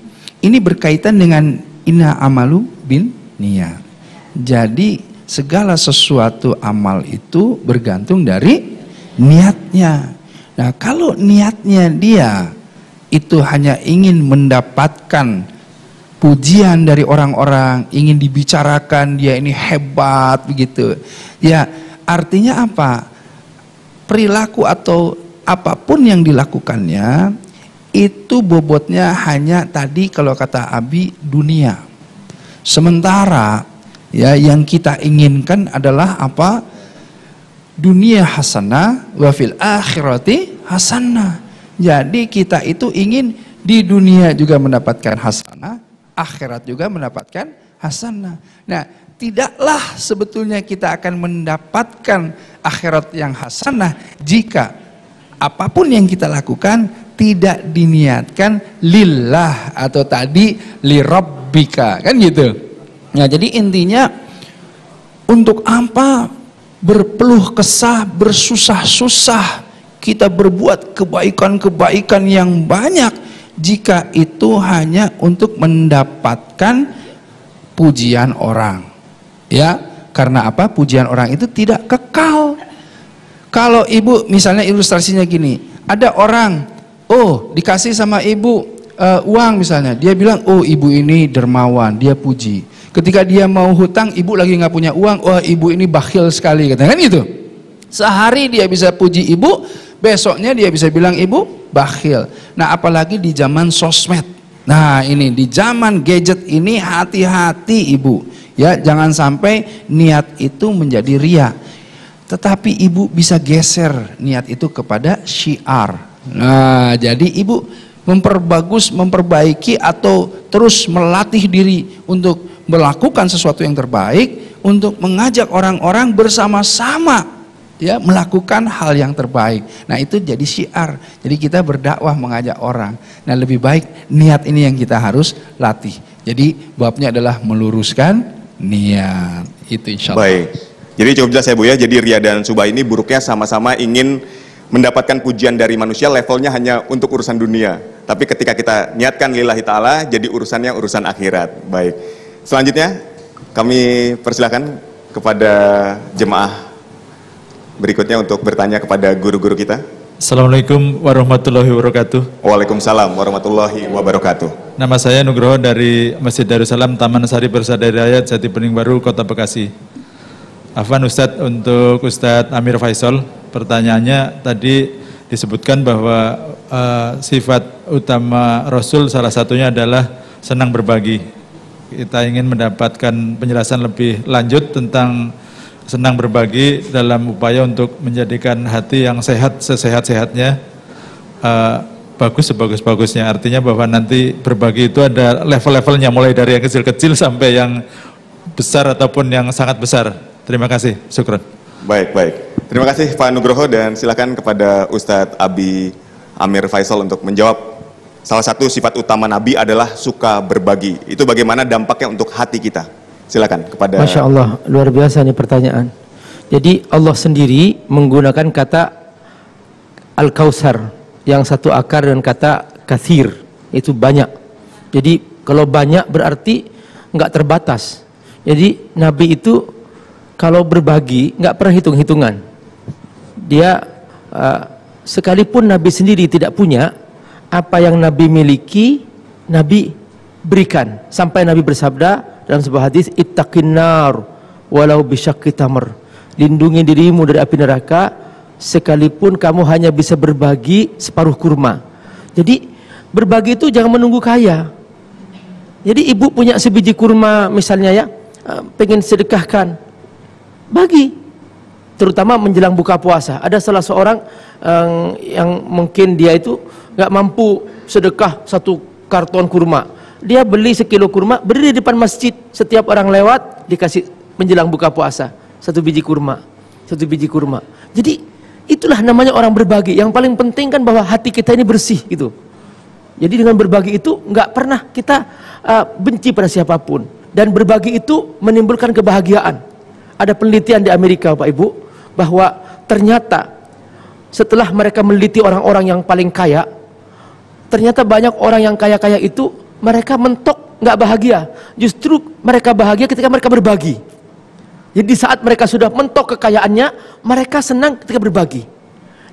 ini berkaitan dengan inna amalu bin niyat. Jadi segala sesuatu amal itu bergantung dari niatnya. Nah, kalau niatnya dia itu hanya ingin mendapatkan pujian dari orang-orang, ingin dibicarakan dia ini hebat begitu, ya artinya apa? Perilaku atau apapun yang dilakukannya itu bobotnya hanya tadi kalau kata Abi dunia. Sementara ya yang kita inginkan adalah apa? Dunia hasanah wa fil akhirati hasanah. Jadi kita itu ingin di dunia juga mendapatkan hasanah, akhirat juga mendapatkan hasanah. Nah, tidaklah sebetulnya kita akan mendapatkan akhirat yang hasanah jika apapun yang kita lakukan tidak diniatkan lillah atau tadi lirabbika, kan gitu. Nah, jadi intinya untuk apa berpeluh kesah, bersusah-susah kita berbuat kebaikan-kebaikan yang banyak jika itu hanya untuk mendapatkan pujian orang, ya, karena apa? Pujian orang itu tidak kekal. Kalau ibu misalnya ilustrasinya gini, ada orang, oh dikasih sama ibu uang misalnya, dia bilang, oh ibu ini dermawan, dia puji. Ketika dia mau hutang, ibu lagi nggak punya uang, wah ibu ini bakhil sekali, katanya kan gitu. Sehari dia bisa puji ibu, besoknya dia bisa bilang ibu bakhil. Nah, apalagi di zaman sosmed. Nah, ini di zaman gadget ini hati-hati ibu. Ya, jangan sampai niat itu menjadi ria. Tetapi ibu bisa geser niat itu kepada syiar. Nah, jadi ibu memperbagus, memperbaiki atau terus melatih diri untuk melakukan sesuatu yang terbaik, untuk mengajak orang-orang bersama-sama ya melakukan hal yang terbaik. Nah, itu jadi syiar. Jadi kita berdakwah mengajak orang. Nah, lebih baik niat ini yang kita harus latih. Jadi babnya adalah meluruskan niat. Itu insya Allah. Baik. Jadi cukup jelas ya Bu ya. Jadi ria dan subah ini buruknya sama-sama ingin mendapatkan pujian dari manusia, levelnya hanya untuk urusan dunia. Tapi ketika kita niatkan lillahi ta'ala, jadi urusannya urusan akhirat. Baik. Selanjutnya kami persilahkan kepada jemaah berikutnya untuk bertanya kepada guru-guru kita. Assalamualaikum warahmatullahi wabarakatuh. Waalaikumsalam warahmatullahi wabarakatuh. Nama saya Nugroho dari Masjid Darussalam Taman Sari Persada Raya Jati Bening Baru, Kota Bekasi. Afwan Ustadz, untuk Ustadz Amir Faisal, pertanyaannya tadi disebutkan bahwa sifat utama Rasul salah satunya adalah senang berbagi. Kita ingin mendapatkan penjelasan lebih lanjut tentang senang berbagi dalam upaya untuk menjadikan hati yang sehat sesehat-sehatnya, bagus sebagus-bagusnya. Artinya bahwa nanti berbagi itu ada level-levelnya, mulai dari yang kecil-kecil sampai yang besar ataupun yang sangat besar. Terima kasih, syukran. Baik. Terima kasih Pak Nugroho, dan silakan kepada Ustadz Abi Amir Faisal untuk menjawab. Salah satu sifat utama Nabi adalah suka berbagi. Itu bagaimana dampaknya untuk hati kita? Silakan kepada. Masya Allah, luar biasa nih pertanyaan. Jadi Allah sendiri menggunakan kata Al-Kautsar yang satu akar dengan kata kathir, itu banyak. Jadi kalau banyak berarti nggak terbatas. Jadi Nabi itu kalau berbagi nggak pernah hitung-hitungan. Dia sekalipun Nabi sendiri tidak punya, apa yang Nabi miliki Nabi berikan. Sampai Nabi bersabda dalam sebuah hadis, ittaqin nar walau bisyaqqi tamr. Lindungi dirimu dari api neraka sekalipun kamu hanya bisa berbagi separuh kurma. Jadi berbagi itu jangan menunggu kaya. Jadi ibu punya sebiji kurma misalnya ya, pengen sedekahkan, bagi. Terutama menjelang buka puasa. Ada salah seorang yang mungkin dia itu nggak mampu sedekah 1 karton kurma. Dia beli 1 kilo kurma, berdiri di depan masjid, setiap orang lewat dikasih menjelang buka puasa 1 biji kurma, 1 biji kurma. Jadi itulah namanya orang berbagi. Yang paling penting kan bahwa hati kita ini bersih gitu. Jadi dengan berbagi itu nggak pernah kita benci pada siapapun, dan berbagi itu menimbulkan kebahagiaan. Ada penelitian di Amerika, Pak Ibu, bahwa ternyata setelah mereka meneliti orang-orang yang paling kaya, ternyata banyak orang yang kaya-kaya itu mereka mentok nggak bahagia. Justru mereka bahagia ketika mereka berbagi. Jadi saat mereka sudah mentok kekayaannya, mereka senang ketika berbagi.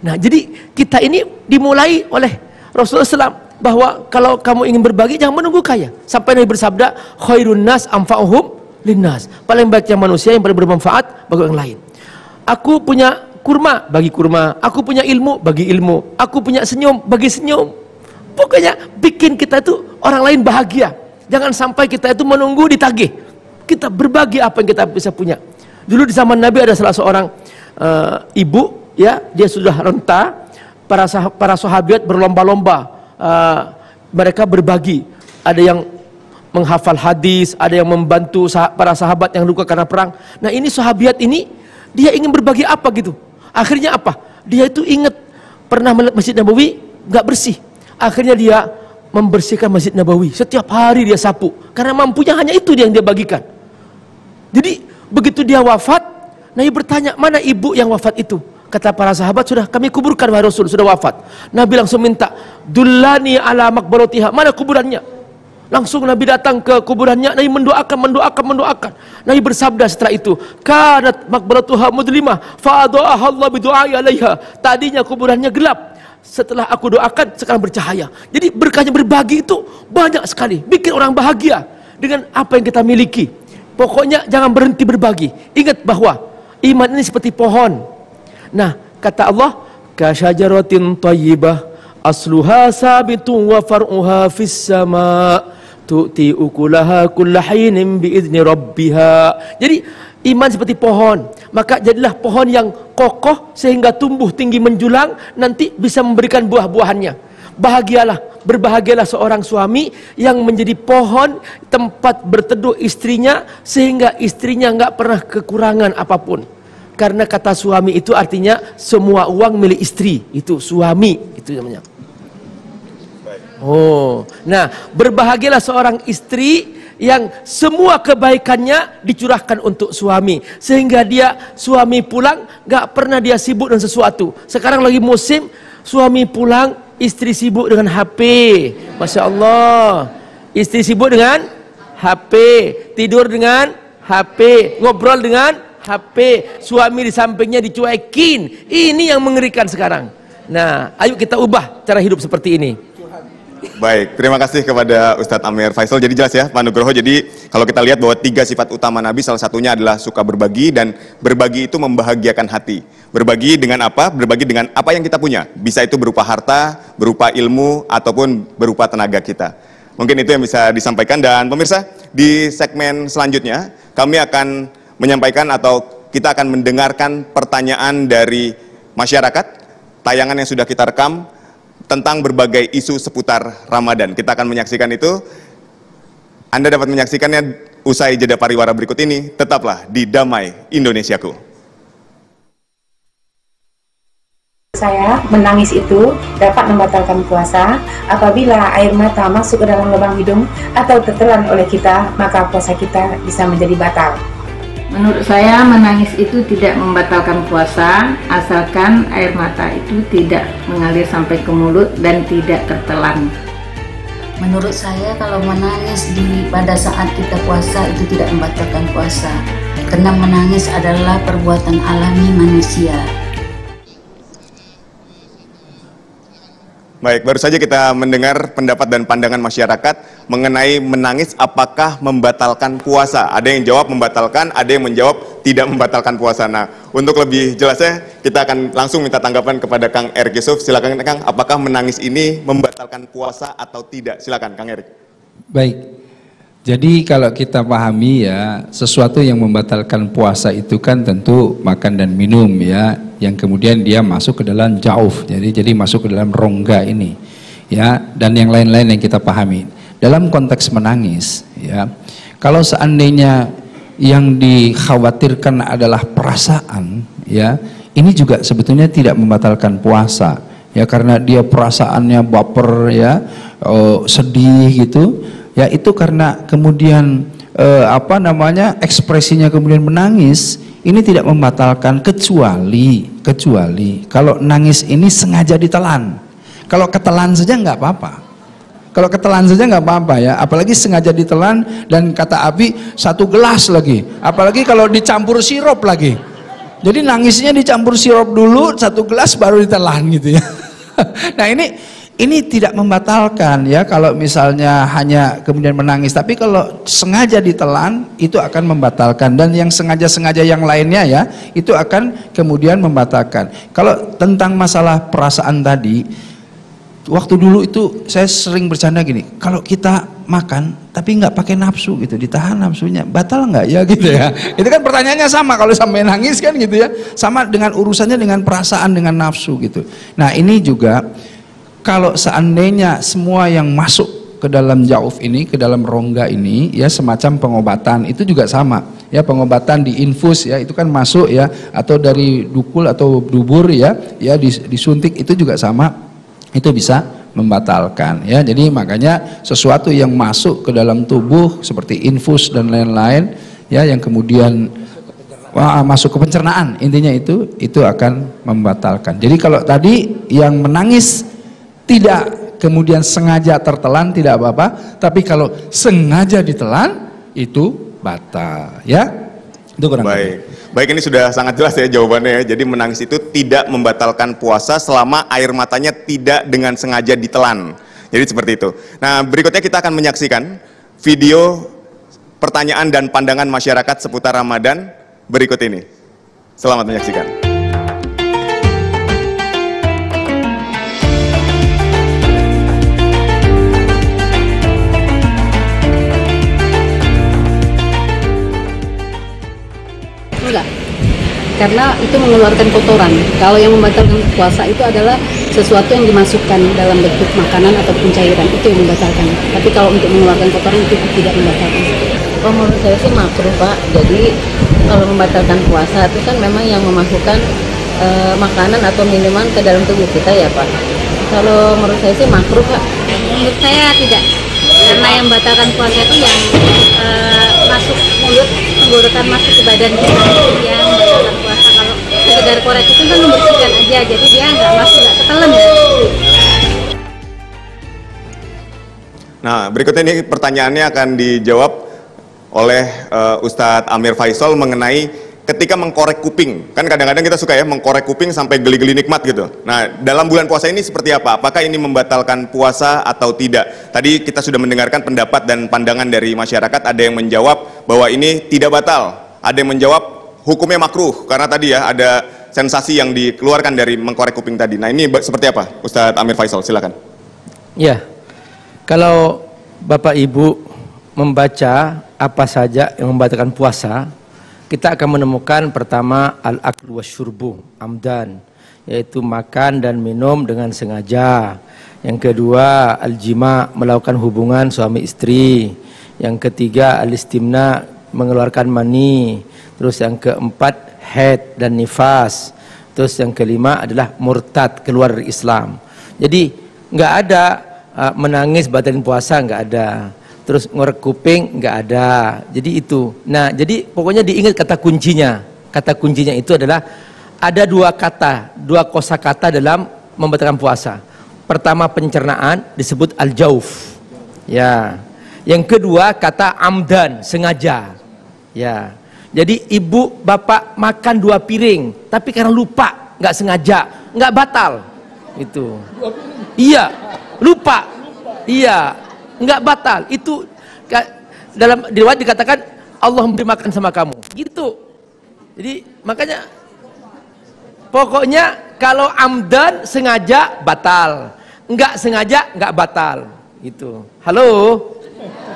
Nah, jadi kita ini dimulai oleh Rasulullah SAW bahwa kalau kamu ingin berbagi jangan menunggu kaya. Sampai Nabi bersabda, khairun nas anfa'uhum linnas. Paling baiknya manusia yang paling bermanfaat bagi orang lain. Aku punya kurma, bagi kurma. Aku punya ilmu, bagi ilmu. Aku punya senyum, bagi senyum. Pokoknya bikin kita itu orang lain bahagia. Jangan sampai kita itu menunggu ditagih. Kita berbagi apa yang kita bisa punya. Dulu di zaman Nabi ada salah seorang ibu, ya, dia sudah renta. Para sahabat berlomba-lomba, mereka berbagi. Ada yang menghafal hadis, ada yang membantu para sahabat yang luka karena perang. Nah, ini sahabat ini dia ingin berbagi apa gitu. Akhirnya apa? Dia itu ingat pernah melihat Masjid Nabawi nggak bersih. Akhirnya dia membersihkan Masjid Nabawi. Setiap hari dia sapu. Karena mampunya hanya itu yang dia bagikan. Jadi begitu dia wafat, Nabi bertanya, mana ibu yang wafat itu? Kata para sahabat, sudah kami kuburkan wahai Rasul, sudah wafat. Nabi langsung minta, dullani ala makbaratiha, mana kuburannya? Langsung Nabi datang ke kuburannya, Nabi mendoakan. Nabi bersabda setelah itu, kanat makbaratuha mudlimah, fa'adha'aha Allah bidu'ai alaiha. Tadinya kuburannya gelap, setelah aku doakan sekarang bercahaya. Jadi berkahnya berbagi itu banyak sekali, bikin orang bahagia dengan apa yang kita miliki. Pokoknya jangan berhenti berbagi. Ingat bahwa iman ini seperti pohon. Nah, kata Allah, kasyajaratin thayyibah asluha sabitun wa far'uha fis sama' tu'ti ukulaha kullahinin bi'izni rabbiha. Jadi iman seperti pohon, maka jadilah pohon yang kokoh sehingga tumbuh tinggi menjulang, nanti bisa memberikan buah-buahannya. Berbahagialah seorang suami yang menjadi pohon tempat berteduh istrinya, sehingga istrinya nggak pernah kekurangan apapun. Karena kata suami itu artinya semua uang milik istri, itu suami, itu namanya. Oh, nah, berbahagialah seorang istri yang semua kebaikannya dicurahkan untuk suami, sehingga dia suami pulang gak pernah dia sibuk dengan sesuatu. Sekarang lagi musim suami pulang, istri sibuk dengan HP. Masya Allah, istri sibuk dengan HP, tidur dengan HP, ngobrol dengan HP, suami di sampingnya dicuekin. Ini yang mengerikan sekarang. Nah, ayo kita ubah cara hidup seperti ini. Baik, terima kasih kepada Ustadz Amir Faisal. Jadi jelas ya Pak Nugroho, jadi kalau kita lihat bahwa 3 sifat utama Nabi, salah satunya adalah suka berbagi, dan berbagi itu membahagiakan hati. Berbagi dengan apa? Berbagi dengan apa yang kita punya. Bisa itu berupa harta, berupa ilmu, ataupun berupa tenaga kita. Mungkin itu yang bisa disampaikan. Dan pemirsa, di segmen selanjutnya kami akan menyampaikan atau kita akan mendengarkan pertanyaan dari masyarakat, tayangan yang sudah kita rekam tentang berbagai isu seputar Ramadan. Kita akan menyaksikan itu. Anda dapat menyaksikannya usai jeda pariwara berikut ini. Tetaplah di Damai Indonesiaku. Saya menangis itu dapat membatalkan puasa. Apabila air mata masuk ke dalam lubang hidung atau tertelan oleh kita, maka puasa kita bisa menjadi batal. Menurut saya menangis itu tidak membatalkan puasa asalkan air mata itu tidak mengalir sampai ke mulut dan tidak tertelan. Menurut saya kalau menangis pada saat kita puasa itu tidak membatalkan puasa, karena menangis adalah perbuatan alami manusia. Baik, baru saja kita mendengar pendapat dan pandangan masyarakat mengenai menangis apakah membatalkan puasa. Ada yang jawab membatalkan, ada yang menjawab tidak membatalkan puasa. Nah, untuk lebih jelasnya kita akan langsung minta tanggapan kepada Kang Erik Yusuf. Silakan Kang, apakah menangis ini membatalkan puasa atau tidak? Silakan Kang Erik. Baik. Jadi kalau kita pahami ya, sesuatu yang membatalkan puasa itu kan tentu makan dan minum ya, yang kemudian dia masuk ke dalam jauf, jadi masuk ke dalam rongga ini ya, dan yang lain-lain yang kita pahami. Dalam konteks menangis ya, kalau seandainya yang dikhawatirkan adalah perasaan ya, ini juga sebetulnya tidak membatalkan puasa ya, karena dia perasaannya baper ya, sedih gitu. Ya itu karena kemudian ekspresinya kemudian menangis, ini tidak membatalkan kecuali kalau nangis ini sengaja ditelan. Kalau ketelan saja nggak apa-apa. Kalau ketelan saja nggak apa-apa ya, apalagi sengaja ditelan dan kata Abi 1 gelas lagi, apalagi kalau dicampur sirup lagi. Jadi nangisnya dicampur sirup dulu 1 gelas baru ditelan gitu ya. Nah ini tidak membatalkan ya kalau misalnya hanya kemudian menangis, tapi kalau sengaja ditelan itu akan membatalkan, dan yang sengaja-sengaja yang lainnya ya itu akan kemudian membatalkan. Kalau tentang masalah perasaan tadi, waktu dulu itu saya sering bercanda gini, kalau kita makan tapi nggak pakai nafsu gitu, ditahan nafsunya, batal nggak ya gitu ya. Itu kan pertanyaannya sama kalau sampai nangis kan gitu ya, sama dengan urusannya dengan perasaan, dengan nafsu gitu. Nah ini juga kalau seandainya semua yang masuk ke dalam jauf ini, ke dalam rongga ini ya, semacam pengobatan, itu juga sama ya, pengobatan diinfus ya, itu kan masuk ya, atau dari dukul atau dubur ya disuntik, itu juga sama, itu bisa membatalkan ya. Jadi makanya sesuatu yang masuk ke dalam tubuh seperti infus dan lain-lain ya, yang kemudian masuk ke pencernaan, intinya itu akan membatalkan. Jadi kalau tadi yang menangis tidak kemudian sengaja tertelan tidak apa-apa, tapi kalau sengaja ditelan itu batal ya. Itu kurang Baik, ini sudah sangat jelas ya jawabannya ya. Jadi menangis itu tidak membatalkan puasa selama air matanya tidak dengan sengaja ditelan. Jadi seperti itu. Nah, berikutnya kita akan menyaksikan video pertanyaan dan pandangan masyarakat seputar Ramadan berikut ini. Selamat menyaksikan. Enggak, karena itu mengeluarkan kotoran. Kalau yang membatalkan puasa itu adalah sesuatu yang dimasukkan dalam bentuk makanan ataupun cairan, itu yang membatalkan. Tapi kalau untuk mengeluarkan kotoran itu tidak membatalkan. Menurut saya sih makruh Pak. Jadi kalau membatalkan puasa itu kan memang yang memasukkan makanan atau minuman ke dalam tubuh kita ya Pak. Kalau menurut saya sih makruh Pak. Menurut saya tidak, karena yang membatalkan puasa itu yang masuk mulut, tenggorokan masuk ke badan kita, yang membatalkan puasa. Kalau sekedar korek itu kan membersihkan aja, jadi dia nggak masuk, nggak ketelan. Nah, berikutnya ini pertanyaannya akan dijawab oleh Ustadz Amir Faisal mengenai ketika mengkorek kuping, kan kadang-kadang kita suka ya mengkorek kuping sampai geli-geli nikmat gitu. Nah, dalam bulan puasa ini seperti apa? Apakah ini membatalkan puasa atau tidak? Tadi kita sudah mendengarkan pendapat dan pandangan dari masyarakat. Ada yang menjawab bahwa ini tidak batal, ada yang menjawab hukumnya makruh karena tadi ya ada sensasi yang dikeluarkan dari mengkorek kuping tadi. Nah, ini seperti apa, Ustadz Amir Faisal? Silakan. Ya, kalau Bapak Ibu membaca apa saja yang membatalkan puasa, kita akan menemukan pertama al-aklu wasyurbu amdan, yaitu makan dan minum dengan sengaja. Yang kedua al-jima, melakukan hubungan suami istri. Yang ketiga al-istimna, mengeluarkan mani. Terus yang keempat haid dan nifas. Terus yang kelima adalah murtad, keluar dari Islam. Jadi nggak ada menangis batalin puasa, nggak ada. Terus ngorek kuping nggak ada. Jadi itu. Nah, jadi pokoknya diingat kata kuncinya. Kata kuncinya itu adalah ada dua kata, dua kosakata dalam membatalkan puasa. Pertama pencernaan disebut al-jauf. Ya. Yang kedua kata amdan, sengaja. Ya. Jadi ibu bapak makan 2 piring, tapi karena lupa, nggak sengaja, nggak batal. Itu. Iya, lupa. Iya. Nggak batal, itu dalam riwayat dikatakan Allah memberi makan sama kamu, gitu. Jadi makanya pokoknya kalau amdan sengaja batal, nggak sengaja nggak batal, gitu. Halo,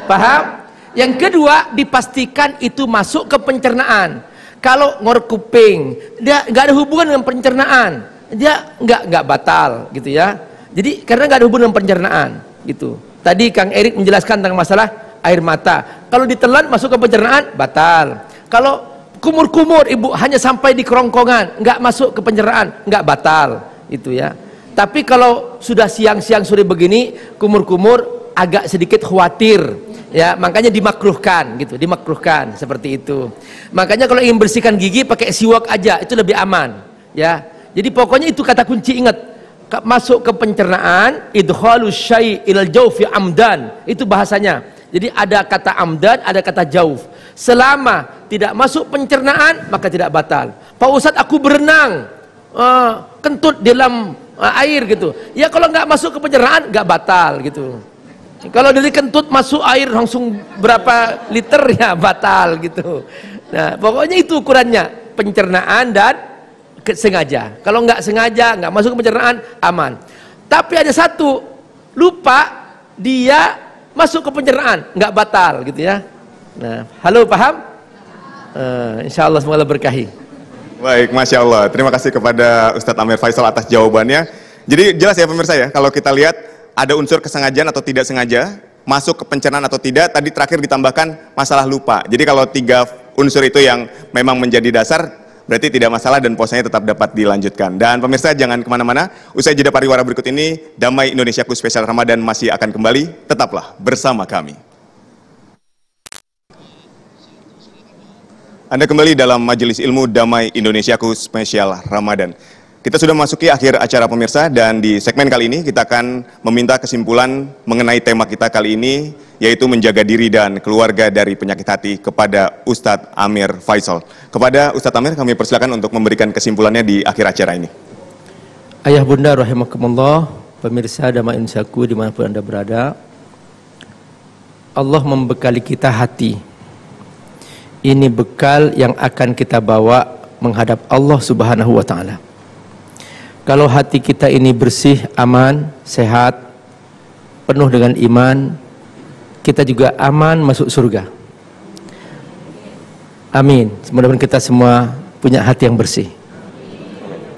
paham? Yang kedua dipastikan itu masuk ke pencernaan. Kalau ngorek kuping, dia nggak ada hubungan dengan pencernaan, dia nggak batal, gitu ya. Jadi karena nggak ada hubungan dengan pencernaan, gitu. Tadi Kang Erik menjelaskan tentang masalah air mata. Kalau ditelan masuk ke pencernaan, batal. Kalau kumur-kumur ibu hanya sampai di kerongkongan, nggak masuk ke pencernaan, nggak batal. Itu ya. Tapi kalau sudah siang-siang sore begini, kumur-kumur agak sedikit khawatir. Ya, makanya dimakruhkan gitu, dimakruhkan seperti itu. Makanya kalau ingin bersihkan gigi pakai siwak aja, itu lebih aman. Ya. Jadi pokoknya itu kata kunci, ingat. Masuk ke pencernaan, idkhalus syai' ilal jaufi amdan, itu bahasanya. Jadi ada kata amdan, ada kata jauf. Selama tidak masuk pencernaan maka tidak batal. Pak Ustadz, aku berenang kentut di dalam air gitu. Ya kalau nggak masuk ke pencernaan nggak batal gitu. Kalau dari kentut masuk air langsung berapa liter ya batal gitu. Nah pokoknya itu ukurannya, pencernaan dan sengaja. Kalau nggak sengaja, nggak masuk ke pencernaan, aman. Tapi ada satu, lupa dia masuk ke pencernaan, nggak batal gitu ya. Nah, halo, paham? Insya Allah semoga berkahi. Baik, Masya Allah. Terima kasih kepada Ustadz Amir Faisal atas jawabannya. Jadi jelas ya pemirsa ya, kalau kita lihat ada unsur kesengajaan atau tidak sengaja, masuk ke pencernaan atau tidak, tadi terakhir ditambahkan masalah lupa. Jadi kalau 3 unsur itu yang memang menjadi dasar, berarti tidak masalah dan puasanya tetap dapat dilanjutkan. Dan pemirsa jangan kemana-mana, usai jeda pariwara berikut ini, Damai Indonesiaku spesial Ramadan masih akan kembali, tetaplah bersama kami. Anda kembali dalam Majelis Ilmu Damai Indonesiaku spesial Ramadan. Kita sudah memasuki akhir acara pemirsa, dan di segmen kali ini kita akan meminta kesimpulan mengenai tema kita kali ini, yaitu menjaga diri dan keluarga dari penyakit hati, kepada Ustadz Amir Faisal. Kepada Ustadz Amir kami persilakan untuk memberikan kesimpulannya di akhir acara ini. Ayah bunda rahimakumullah, pemirsa Damai Indonesiaku dimanapun Anda berada, Allah membekali kita hati. Ini bekal yang akan kita bawa menghadap Allah Subhanahu wa Ta'ala. Kalau hati kita ini bersih, aman, sehat, penuh dengan iman, kita juga aman masuk surga. Amin. Mudah-mudahan kita semua punya hati yang bersih.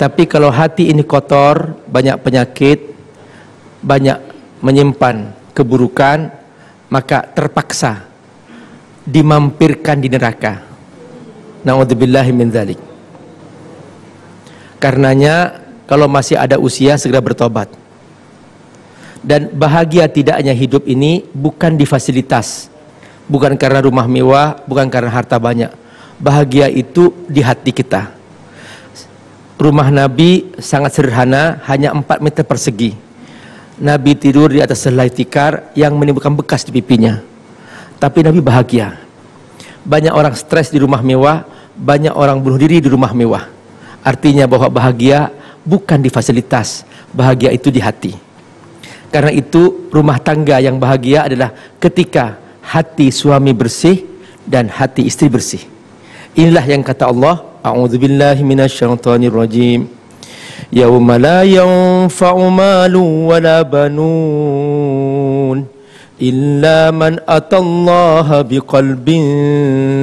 Tapi kalau hati ini kotor, banyak penyakit, banyak menyimpan keburukan, maka terpaksa dimampirkan di neraka. Na'udzubillahi min dzalik. Karenanya kalau masih ada usia segera bertobat. Dan bahagia tidaknya hidup ini bukan di fasilitas, bukan karena rumah mewah, bukan karena harta banyak. Bahagia itu di hati kita. Rumah Nabi sangat sederhana, hanya 4 meter persegi. Nabi tidur di atas selai tikar yang menimbulkan bekas di pipinya. Tapi Nabi bahagia. Banyak orang stres di rumah mewah, banyak orang bunuh diri di rumah mewah. Artinya bahwa bahagia bukan di fasilitas, bahagia itu di hati. Karena itu rumah tangga yang bahagia adalah ketika hati suami bersih dan hati istri bersih. Inilah yang kata Allah, a'udzubillahi minasyaitonirrajim. Yauma la yanfa'u malu wala banun illa man atallaha biqalbin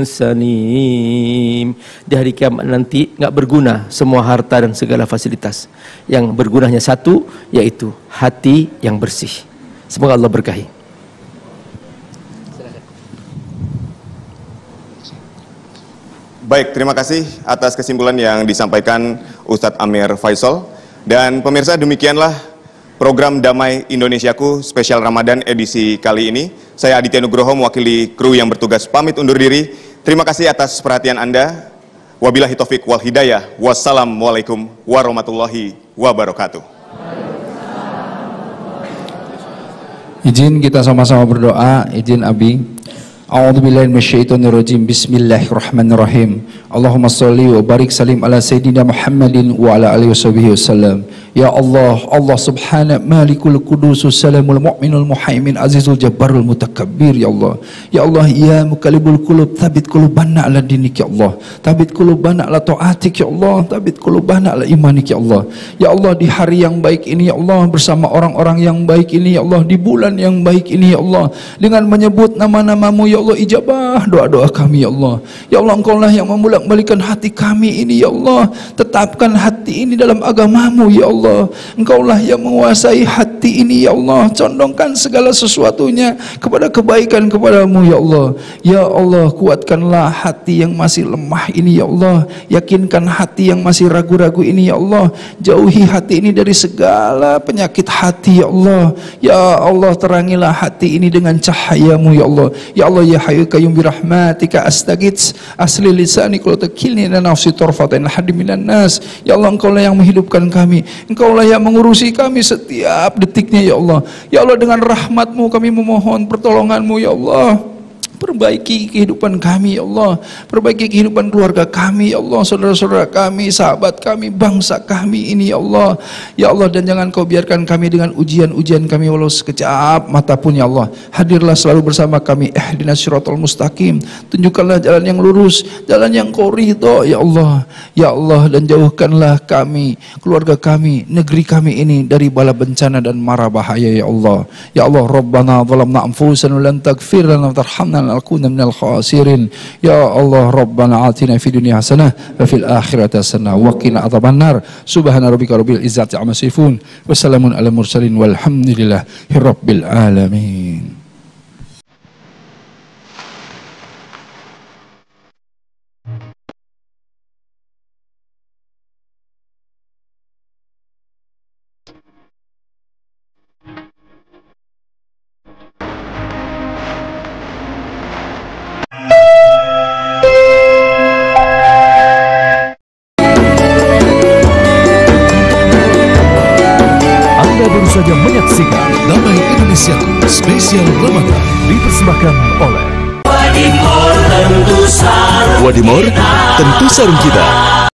salim. Di hari kiamat nanti enggak berguna semua harta dan segala fasilitas. Yang bergunanya satu, yaitu hati yang bersih. Semoga Allah berkahi. Baik, terima kasih atas kesimpulan yang disampaikan Ustadz Amir Faisal. Dan pemirsa, demikianlah program Damai Indonesiaku spesial Ramadan edisi kali ini. Saya Aditya Nugroho mewakili kru yang bertugas pamit undur diri. Terima kasih atas perhatian Anda. Wabillahi taufik wal hidayah. Wassalamualaikum warahmatullahi wabarakatuh. Izin kita sama-sama berdoa, izin Abi. A'udzubillahi minasyaitonirrajim. Bismillahirrahmanirrahim. Allahumma shalli wa barik salim ala sayyidina Muhammadin wa ala alihi wasallam. Ya Allah, Allah subhanahu malikul qudusus salamul mu'minul muhaimin azizul jabbarul mutakabbir. Ya Allah, ya Allah, ya muqallibul qulub tsabbit qulubana ala dinik. Ya Allah, tsabbit qulubana ala taatik. Ya Allah, tsabbit qulubana ala imanik. Ya Allah, ya Allah, di hari yang baik ini ya Allah, bersama orang-orang yang baik ini ya Allah, di bulan yang baik ini ya Allah, dengan menyebut nama-namamu ya Allah, ijabah doa-doa kami ya Allah. Ya Allah, Engkau lah yang membolak-balikan hati kami ini ya Allah. Tetapkan hati ini dalam agamamu ya Allah. Engkau lah yang menguasai hati ini ya Allah. Condongkan segala sesuatunya kepada kebaikan kepadamu ya Allah. Ya Allah, kuatkanlah hati yang masih lemah ini ya Allah. Yakinkan hati yang masih ragu-ragu ini ya Allah. Jauhi hati ini dari segala penyakit hati ya Allah. Ya Allah, terangilah hati ini dengan cahayamu ya Allah. Ya Allah, ya Hayyu Qayyum birahmatika astaghits asli lisani qul takilni ila nafsi tarfatain hadim minan nas. Ya Allah, Engkau lah yang menghidupkan kami. Engkau lah yang mengurusi kami setiap detiknya ya Allah. Ya Allah, dengan rahmat-Mu kami memohon pertolongan-Mu ya Allah. Perbaiki kehidupan kami ya Allah. Perbaiki kehidupan keluarga kami ya Allah, saudara-saudara kami, sahabat kami, bangsa kami ini ya Allah. Ya Allah, dan jangan Kau biarkan kami dengan ujian-ujian kami walau sekejap mata pun ya Allah. Hadirlah selalu bersama kami. Ihdinas siratal mustaqim. Tunjukkanlah jalan yang lurus, jalan yang Kau ridho ya Allah. Ya Allah, dan jauhkanlah kami, keluarga kami, negeri kami ini dari bala bencana dan mara bahaya ya Allah. Ya Allah, Rabbana zalamna anfusana wa lan taghfir lana wa tarhamna akuna minal khasirin. Ya Allah, Rabbana atina fid dunya hasanah wa fil akhirati hasanah wa qina adzabannar. Subhana rabbika rabbil izzati amma yasifun wa salamun alal mursalin walhamdulillahi rabbil alamin. Saja menyaksikan Damai Indonesiaku spesial Ramadan dipersembahkan oleh Wadimor, tentu sarung kita.